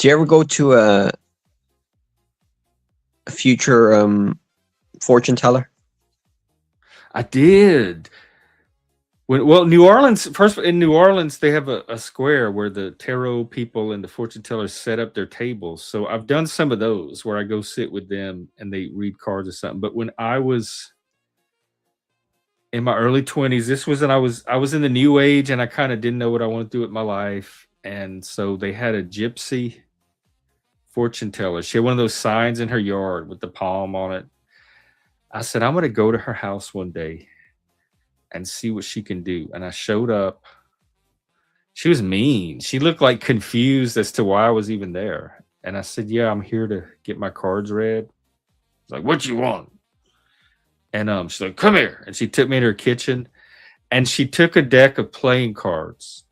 you ever go to a future fortune teller? I did. New Orleans, first in New Orleans, they have a square where the tarot people and the fortune tellers set up their tables. So I've done some of those where I go sit with them and they read cards or something. But when I was in my early 20s, this was when I was in the new age and I kind of didn't know what I wanted to do with my life. And so they had a gypsy fortune teller. She had one of those signs in her yard with the palm on it. I said, I'm going to go to her house one day and see what she can do. And I showed up. She was mean. She looked like confused as to why I was even there. And I said, yeah, I'm here to get my cards read. She's like, what you want? And she's like, come here. And she took me in her kitchen and she took a deck of playing cards.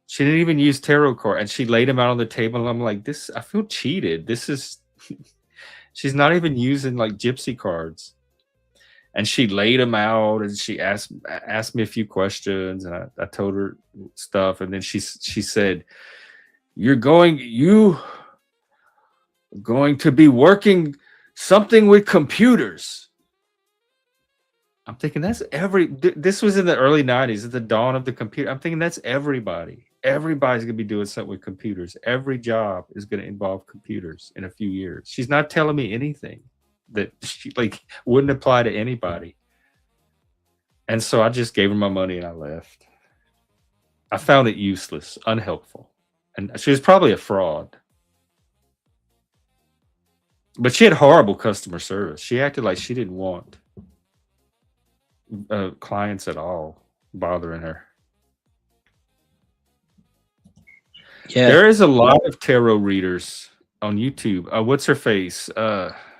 She didn't even use tarot cards. And she laid them out on the table. And I'm like, I feel cheated. She's not even using like gypsy cards. And she laid them out and she asked me a few questions and I told her stuff. And then she said, you're going to be working something with computers. I'm thinking this was in the early 90s, at the dawn of the computer. I'm thinking that's everybody. Everybody's going to be doing something with computers. Every job is going to involve computers in a few years. She's not telling me anything that she wouldn't apply to anybody. And so I just gave her my money and I left. I found it useless, unhelpful. And she was probably a fraud. But she had horrible customer service. She acted like she didn't want clients at all bothering her. Yeah. There is a lot of tarot readers on YouTube. What's her face?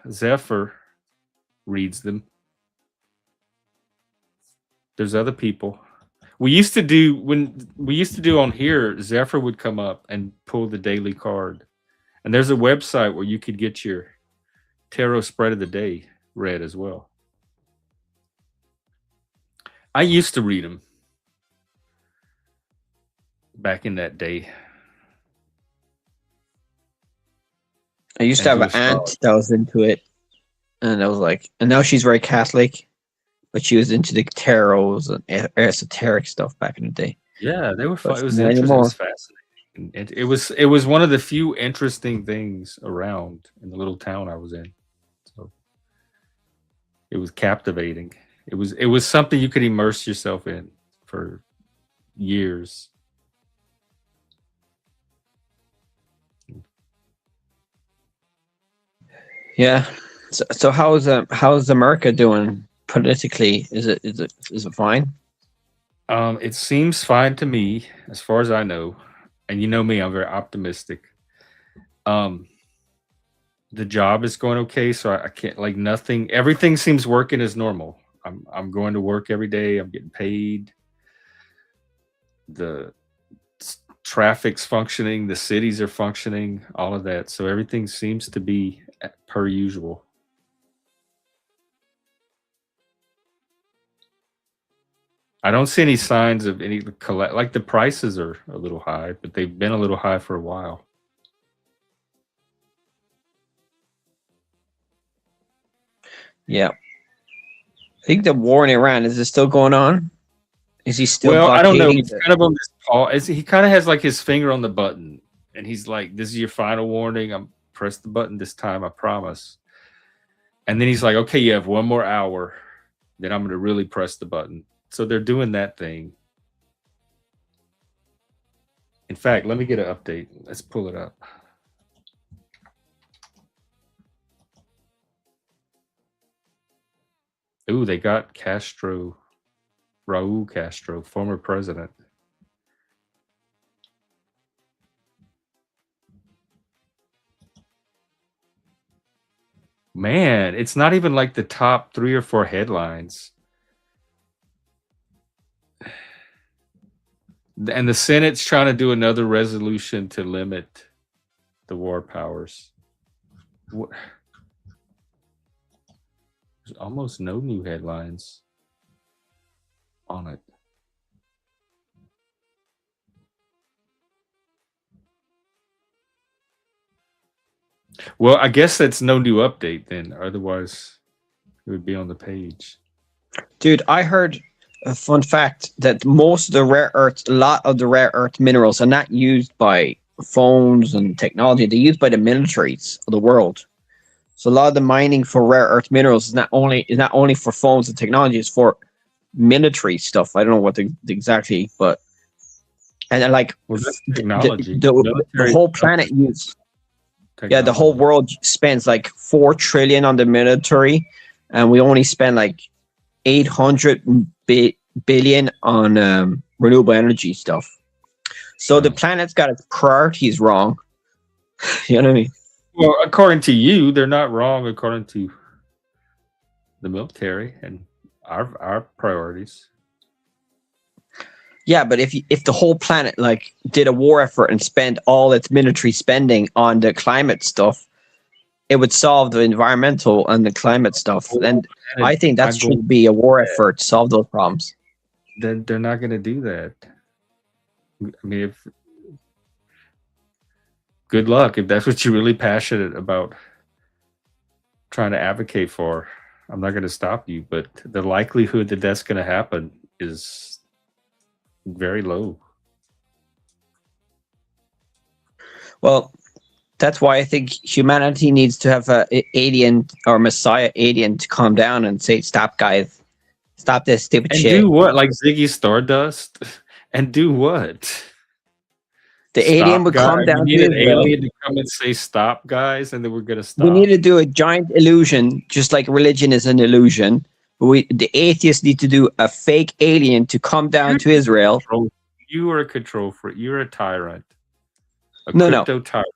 Zephyr reads them. There's other people. We used to do on here, Zephyr would come up and pull the daily card. And there's a website where you could get your tarot spread of the day read as well. I used to read them back in that day. I used to have an aunt that was into it, and I was like, and now she's very Catholic, but she was into the tarots and esoteric stuff back in the day. Yeah, they were fun. It was not interesting. anymore. It was fascinating. It was one of the few interesting things around in the little town I was in. So it was captivating. It was something you could immerse yourself in for years. Yeah. So how's America doing politically? Is it fine? It seems fine to me, as far as I know. And you know me, I'm very optimistic. The job is going okay, so I can't nothing. Everything seems working as normal. I'm going to work every day. I'm getting paid. The traffic's functioning. The cities are functioning. All of that. So everything seems to be per usual. I don't see any signs of any the prices are a little high, but they've been a little high for a while. Yeah. think the war in Iran, is it still going on? Is he still Well, I don't know. blockading He's kind of on this pause. He kind of has like his finger on the button, and he's like, "This is your final warning. I'm press the button this time. I promise." And then he's like, "Okay, you have 1 more hour. Then I'm going to really press the button." So they're doing that thing. In fact, let me get an update. Let's pull it up. Ooh, they got Castro, Raul Castro, former president. Man, it's not even like the top 3 or 4 headlines. And the Senate's trying to do another resolution to limit the war powers. What? There's almost no new headlines on it. Well, I guess that's no new update then. Otherwise, it would be on the page. Dude, I heard a fun fact that most of the rare earths, a lot of the rare earth minerals are not used by phones and technology. They're used by the militaries of the world. So a lot of the mining for rare earth minerals is not only for phones and technology, it's for military stuff. I don't know what exactly, but and then like well, that's technology. The whole planet uses. Yeah, the whole world spends like 4 trillion on the military, and we only spend like 800 billion on renewable energy stuff. So the planet's got its priorities wrong. You know what I mean? Well, according to you, they're not wrong according to the military and our priorities. Yeah, but if the whole planet like did a war effort and spent all its military spending on the climate stuff, it would solve the environmental and the climate stuff. And I think that should be a war effort to solve those problems. Then they're not going to do that. I mean, good luck if that's what you're really passionate about trying to advocate for. I'm not going to stop you, but the likelihood that that's going to happen is very low. Well, that's why I think humanity needs to have a alien or messiah alien to calm down and say, "Stop, guys! Stop this stupid and shit." Do what? Like Ziggy Stardust? And do what? The alien would calm down. You need an alien to come and say, "Stop, guys," and then we're gonna stop. We need to do a giant illusion, just like religion is an illusion. The atheists need to do a fake alien to come down to Israel. You are a control freak. You're a tyrant. No. Tyrant.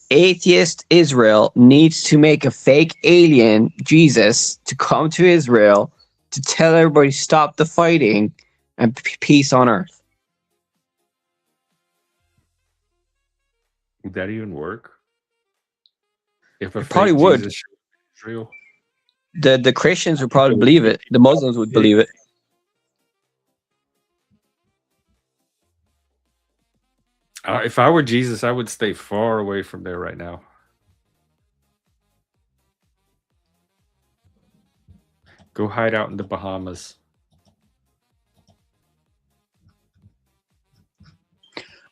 Atheist Israel needs to make a fake alien, Jesus, to come to Israel to tell everybody stop the fighting and peace on earth. Would that even work? If it probably would. Israel? The Christians would probably believe it. The Muslims would believe it. If I were Jesus, I would stay far away from there right now. Go hide out in the Bahamas.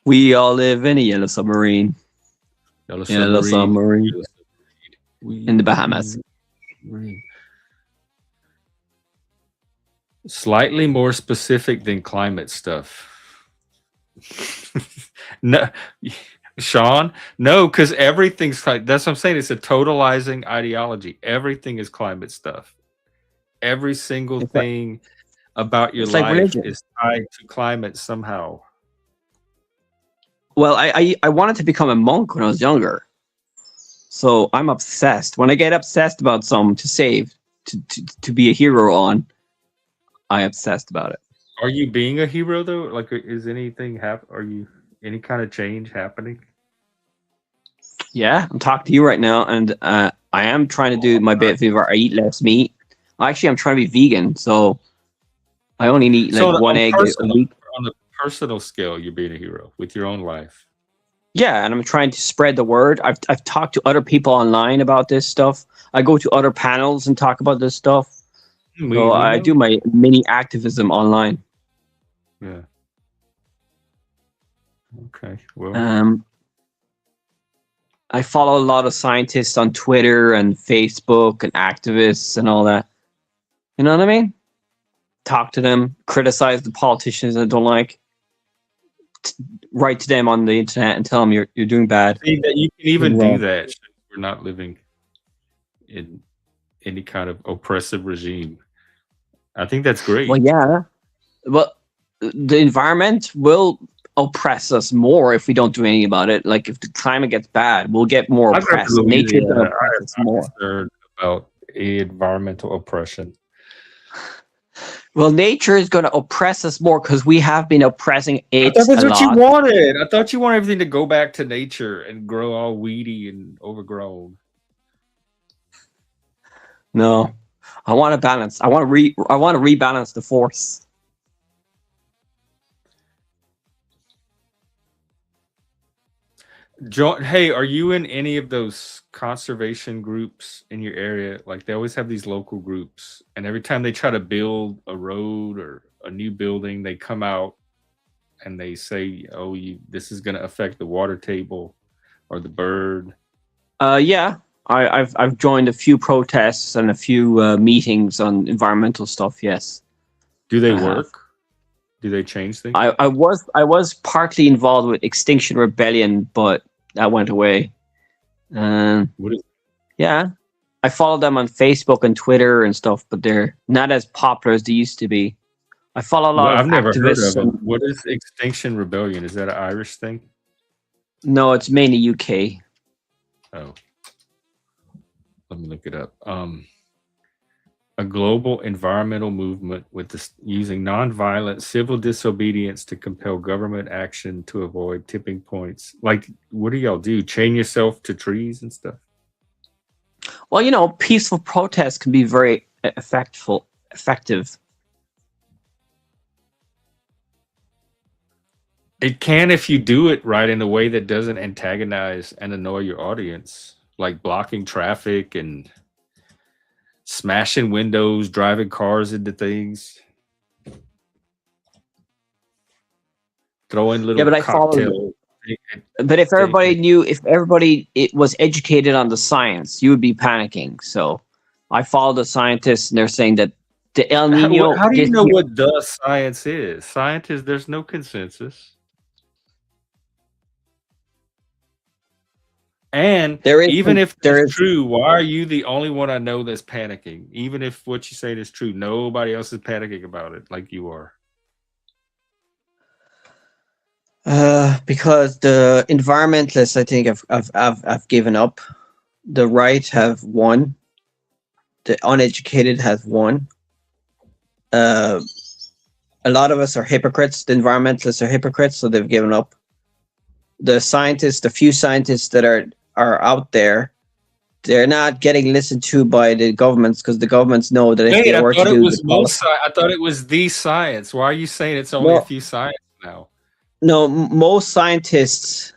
We all live in a yellow submarine. Yellow submarine. In the Bahamas. Slightly more specific than climate stuff. No, Sean, no, because everything's like that's what I'm saying. It's a totalizing ideology. Everything is climate stuff. Every single thing about your life is tied to climate somehow. Well, I wanted to become a monk when I was younger. So I'm obsessed. When I get obsessed about something to save, to be a hero on, I'm obsessed about it. Are you being a hero though? Like, is anything Are you any kind of change happening? Yeah, I'm talking to you right now, and I am trying to do my bit where I eat less meat. Actually, I'm trying to be vegan, so I only eat like one egg a week. On a personal scale, you're being a hero with your own life. Yeah, and I'm trying to spread the word. I've talked to other people online about this stuff. I go to other panels and talk about this stuff. So I know. do my mini activism online. Yeah. Okay. Well, I follow a lot of scientists on Twitter and Facebook and activists and all that. You know what I mean? Talk to them, criticize the politicians I don't like, write to them on the internet and tell them you're doing bad. see that you can even Wrong. do that. We're not living in any kind of oppressive regime. I think that's great. Well, yeah. Well, the environment will oppress us more if we don't do anything about it. Like if the climate gets bad, we'll get more I've got to oppressed. believe Nature's that. gonna oppress us I'm more. concerned about environmental oppression. Well, nature is going to oppress us more because we have been oppressing I it thought that's a what you lot. wanted. I thought you want everything to go back to nature and grow all weedy and overgrown. No, I want to balance. I want to rebalance the force. Hey, are you in any of those conservation groups in your area? Like they always have these local groups, and every time they try to build a road or a new building, they come out and they say, "Oh, this is going to affect the water table or the bird." Yeah, I've joined a few protests and a few meetings on environmental stuff. Yes. Do they I have. work? Do they change things? I was partly involved with Extinction Rebellion, but that went away. What is Yeah, I follow them on Facebook and Twitter and stuff, but they're not as popular as they used to be. I follow a lot Well, of I've never heard activists. of them. What is Extinction Rebellion? Is that an Irish thing? No, it's mainly UK. Oh, let me look it up. A global environmental movement with using nonviolent civil disobedience to compel government action to avoid tipping points. Like, what do y'all do? Chain yourself to trees and stuff? Well, you know, peaceful protests can be very effective. It can if you do it right in a way that doesn't antagonize and annoy your audience, like blocking traffic and smashing windows, driving cars into things, throwing little Yeah, but I follow. cocktail. But if everybody it was educated on the science, you would be panicking. So I follow the scientists, and they're saying that the El Nino. How do you know what the science is? Scientists, there's no consensus. And even if it's true, why are you the only one I know that's panicking? Even if what you say is true, nobody else is panicking about it like you are. Because the environmentalists, I think, have given up. The right have won. The uneducated have won. A lot of us are hypocrites. The environmentalists are hypocrites, so they've given up. The scientists, the few scientists that are out there, they're not getting listened to by the governments because the governments know that if they were to do I thought it was the science. Why are you saying it's only a few science now? No, most scientists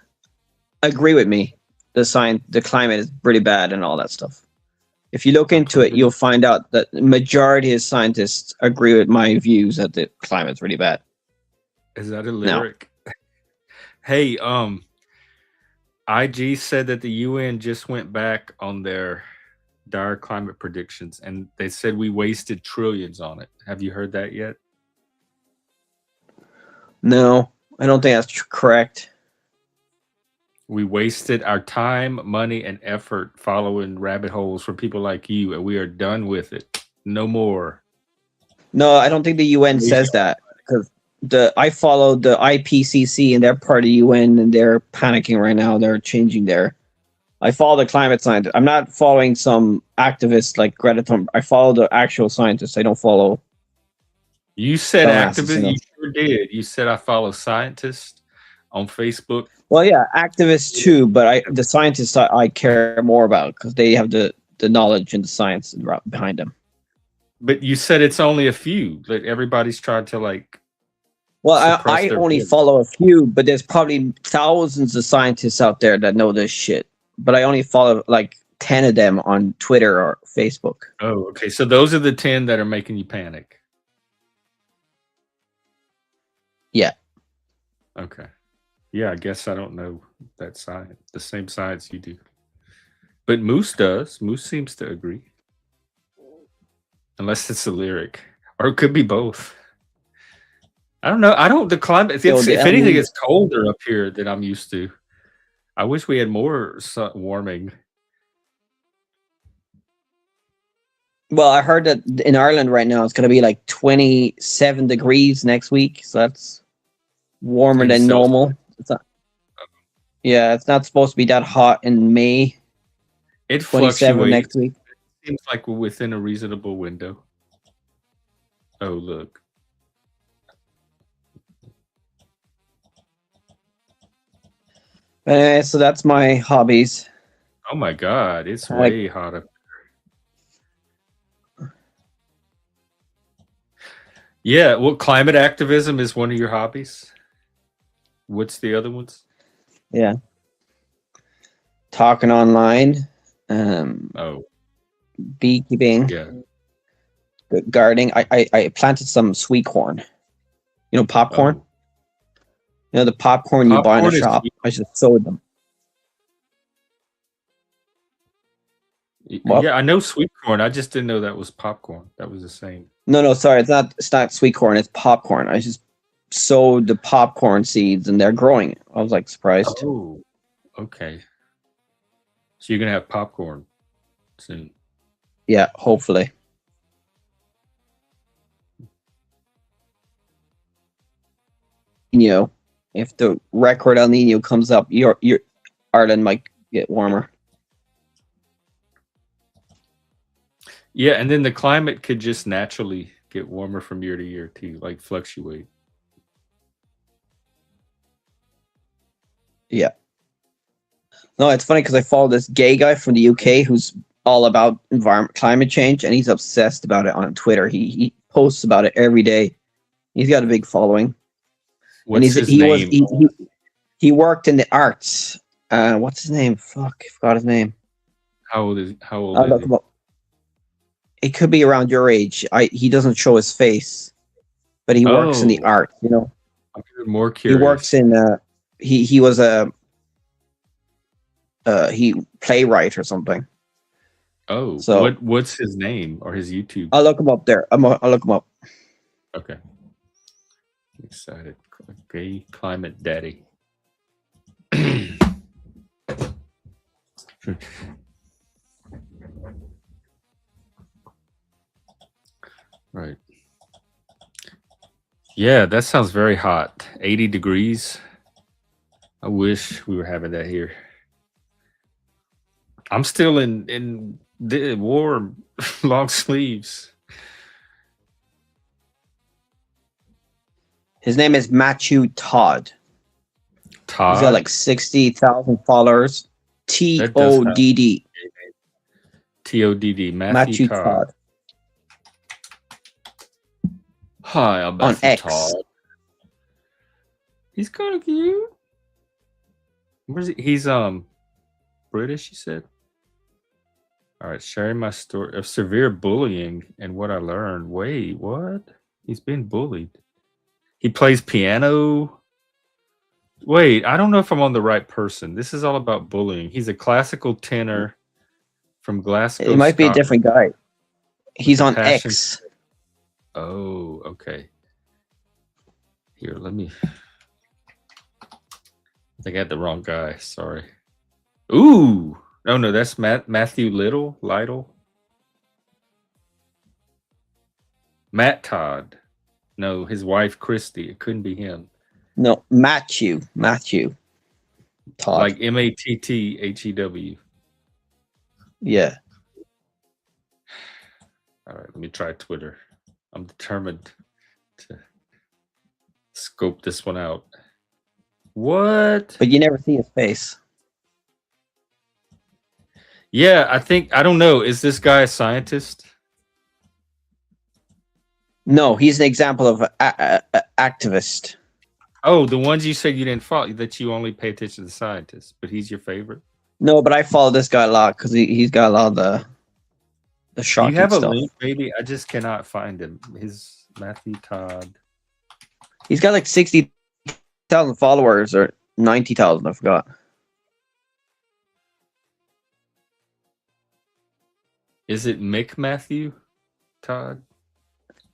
agree with me. The climate is pretty bad and all that stuff. If you look into it, you'll find out that the majority of scientists agree with my views that the climate's really bad. Is that a lyric? No. Hey, IG said that the UN just went back on their dire climate predictions, and they said we wasted trillions on it. Have you heard that yet? No, I don't think that's correct. We wasted our time, money, and effort following rabbit holes for people like you, and we are done with it. No more. No, I don't think the UN says that, because I follow the IPCC and they're part of the UN and they're panicking right now. They're changing I follow the climate scientists. I'm not following some activists like Greta Thunberg. I follow the actual scientists. I don't follow. You said activists. You sure did. You said I follow scientists on Facebook. Well, yeah, activists too, but the scientists I care more about because they have the knowledge and the science behind them. But you said it's only a few. Like everybody's trying to like. Well, I only follow a few, but there's probably thousands of scientists out there that know this shit. But I only follow like 10 of them on Twitter or Facebook. Oh, okay. So those are the 10 that are making you panic. Yeah. Okay. Yeah, I guess I don't know that side, the same sides you do. But Moose does. Moose seems to agree. Unless it's a lyric. Or it could be both. I don't know. I don't, the climate, if anything, it's colder up here than I'm used to. I wish we had more warming. Well, I heard that in Ireland right now, it's going to be like 27 degrees next week. So that's warmer than normal. It's not, yeah, it's not supposed to be that hot in May. It 27 fluctuates. next week. It seems like we're within a reasonable window. Oh, look. So that's my hobbies. Oh my God, it's way hot up there. Yeah, well, climate activism is one of your hobbies. What's the other ones? Yeah. Talking online. Beekeeping. Yeah. Gardening. I planted some sweet corn. You know, popcorn? Oh. You know, the popcorn you buy in a shop. I just sowed them. What? Yeah, I know sweet corn. I just didn't know that was popcorn. That was the same. No, sorry. It's not sweet corn. It's popcorn. I just sowed the popcorn seeds and they're growing. I was like surprised. Oh, okay. So you're going to have popcorn soon. Yeah, hopefully. You know, if the record El Nino comes up, your Ireland might get warmer. Yeah, and then the climate could just naturally get warmer from year to year too, like fluctuate. Yeah. No, it's funny because I follow this gay guy from the UK who's all about climate change, and he's obsessed about it on Twitter. He posts about it every day. He's got a big following. What's his name? He worked in the arts. What's his name? Fuck, I forgot his name. How old is he? It could be around your age. He doesn't show his face, but he works in the art. You know, I'm more curious. He works in. He was a. He playwright or something. Oh, so what's his name or his YouTube? I'll look him up there. I'll look him up. Okay. Excited. Gay climate daddy. Right. Yeah, that sounds very hot. 80 degrees. I wish we were having that here. I'm still in the warm long sleeves. His name is Matthew Todd. Todd? He's got like 60,000 followers. TODD. TODD. Matthew Todd. Hi, I'm Matthew Todd. He's kind of cute. Where's he? He's British, you said? All right, sharing my story of severe bullying and what I learned. Wait, what? He's been bullied. He plays piano. Wait, I don't know if I'm on the right person. This is all about bullying. He's a classical tenor from Glasgow. It might be a different guy. He's on Passion. X. Oh, okay. Here, let me. I think I had the wrong guy. Sorry. Ooh. No, that's Matthew Lytle. Matt Todd. No, his wife Christy. It couldn't be him. No, Matthew Todd. Like MATTHEW. Yeah. All right, let me try Twitter. I'm determined to scope this one out. What? But you never see his face. Yeah, I don't know. Is this guy a scientist? No, he's an example of an activist. Oh, the ones you said you didn't follow, that you only pay attention to scientists, but he's your favorite? No, but I follow this guy a lot because he's got a lot of the Do you shocking have a stuff. link, maybe? I just cannot find him. His Matthew Todd. He's got like 60,000 followers or 90,000. I forgot. Is it Mick Matthew Todd?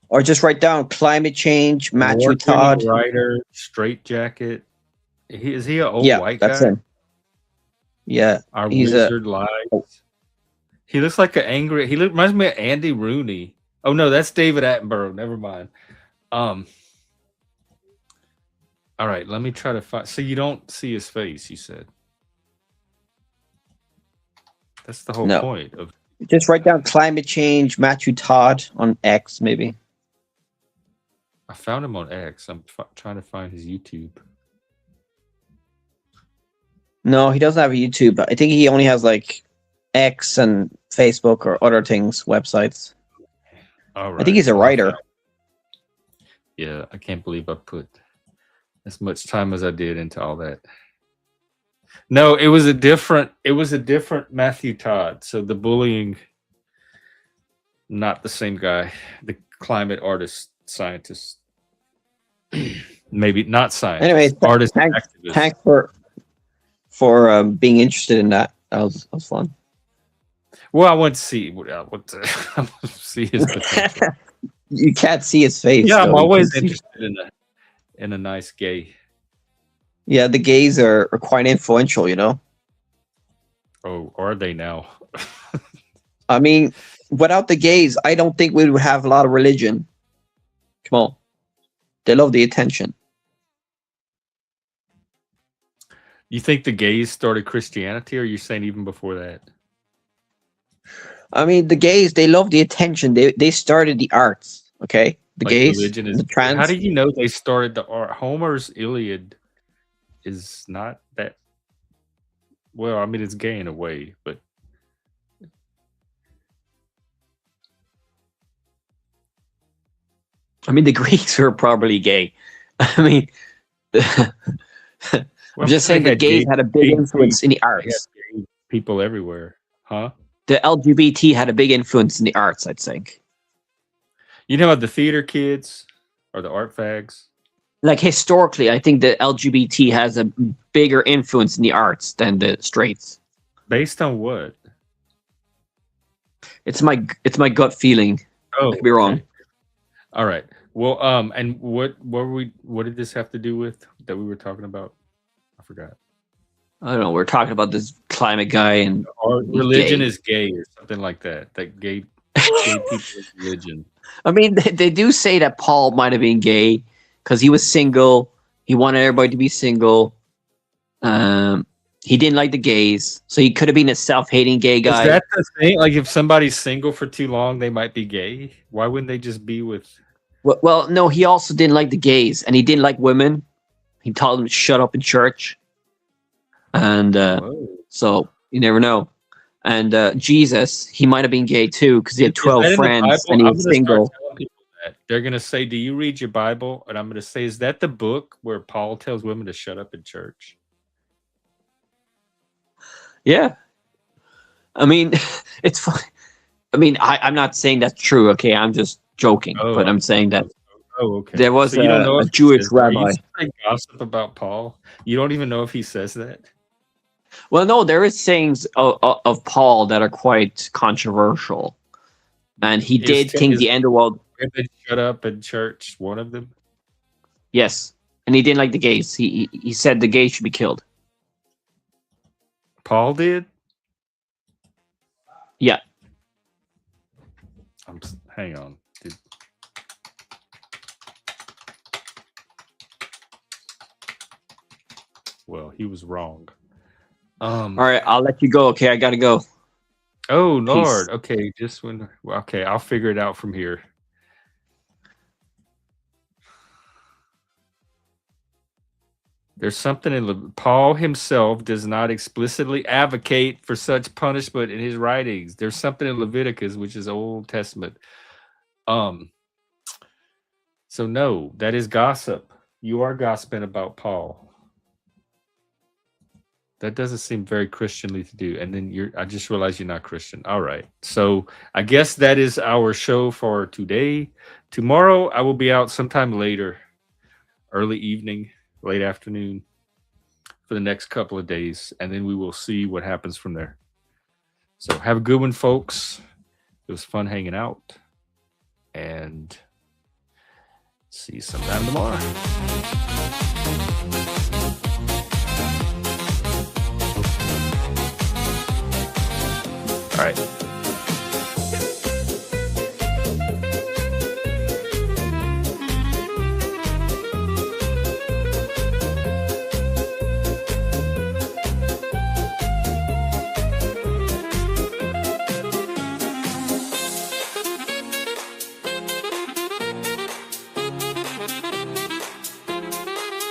Or just write down climate change, Matthew Award-winning Todd. writer, straight jacket. Is he an old Yeah, white that's guy? him. Yeah, Our he's wizard lies. He looks like an angry. Reminds me of Andy Rooney. Oh no, that's David Attenborough. Never mind. All right, let me try to find. So you don't see his face, you said. That's the whole No. point of. Just write down climate change, Matthew Todd on X, maybe. I found him on X. I'm trying to find his YouTube. No, he doesn't have a YouTube. I think he only has like X and Facebook or other things, websites. All right. I think he's a writer. Yeah, I can't believe I put as much time as I did into all that. No, it was a different Matthew Todd. So the bullying, not the same guy. The climate artist, scientist, maybe not scientist. Anyways, artist, thanks activist. Thanks for being interested in that. That was fun. Well, I want to see I want to see his potential. You can't see his face. Yeah, I'm though. You always can see- interested in a nice gay. Yeah, the gays are quite influential, you know? Oh, are they now? I mean, without the gays, I don't think we would have a lot of religion. Come on. They love the attention. You think the gays started Christianity, or are you saying even before that? I mean, the gays, they love the attention. They started the arts, okay? The Like gays, religion is. the trans. How do you know they started the art? Homer's Iliad is not that. Well, I mean, it's gay in a way, but I mean, the Greeks were probably gay. I mean, I'm just saying the gays had a big influence in the arts. People everywhere, huh? The LGBT had a big influence in the arts, I'd think. You know about the theater kids or the art fags? Like historically, I think the LGBT has a bigger influence in the arts than the straights. Based on what? It's my gut feeling. Oh, I could be wrong. okay. All right. Well, and what did this have to do with that we were talking about? I forgot. I don't know. We're talking about this climate guy and Our he's religion gay. is gay or something like that. That gay people is religion. I mean, they do say that Paul might have been gay because he was single. He wanted everybody to be single. He didn't like the gays, so he could have been a self-hating gay guy. Is that the thing? Like, if somebody's single for too long, they might be gay. Why wouldn't they just be with? Well, no, he also didn't like the gays, and he didn't like women. He told them to shut up in church, and Whoa. so you never know. And Jesus, he might have been gay too because he had Is 12 that in the friends Bible? and he I'm was gonna start single. telling people that. They're gonna say, "Do you read your Bible?" And I'm gonna say, "Is that the book where Paul tells women to shut up in church?" Yeah, I mean, it's fine. I mean, I'm not saying that's true. Okay, I'm just joking, Oh, but I'm saying that Oh, okay. there was So you don't know a if he Jewish says that. Are you rabbi. saying gossip about Paul? You don't even know if he says that. Well, no, there is sayings of Paul that are quite controversial, and he did think the end of the world. Women shut up in church. One of them. Yes, and he didn't like the gays. He said the gays should be killed. Paul did. Yeah. Hang on. Well, he was wrong. All right, I'll let you go. Okay, I gotta go. Oh Lord. Okay, just when. Okay, I'll figure it out from here. There's something in Paul himself does not explicitly advocate for such punishment in his writings. There's something in Leviticus, which is Old Testament. So no, that is gossip. You are gossiping about Paul. That doesn't seem very Christianly to do. And then I just realized you're not Christian. All right. So I guess that is our show for today. Tomorrow I will be out sometime later, early evening, late afternoon, for the next couple of days. And then we will see what happens from there. So have a good one, folks. It was fun hanging out. And see you sometime tomorrow. All right.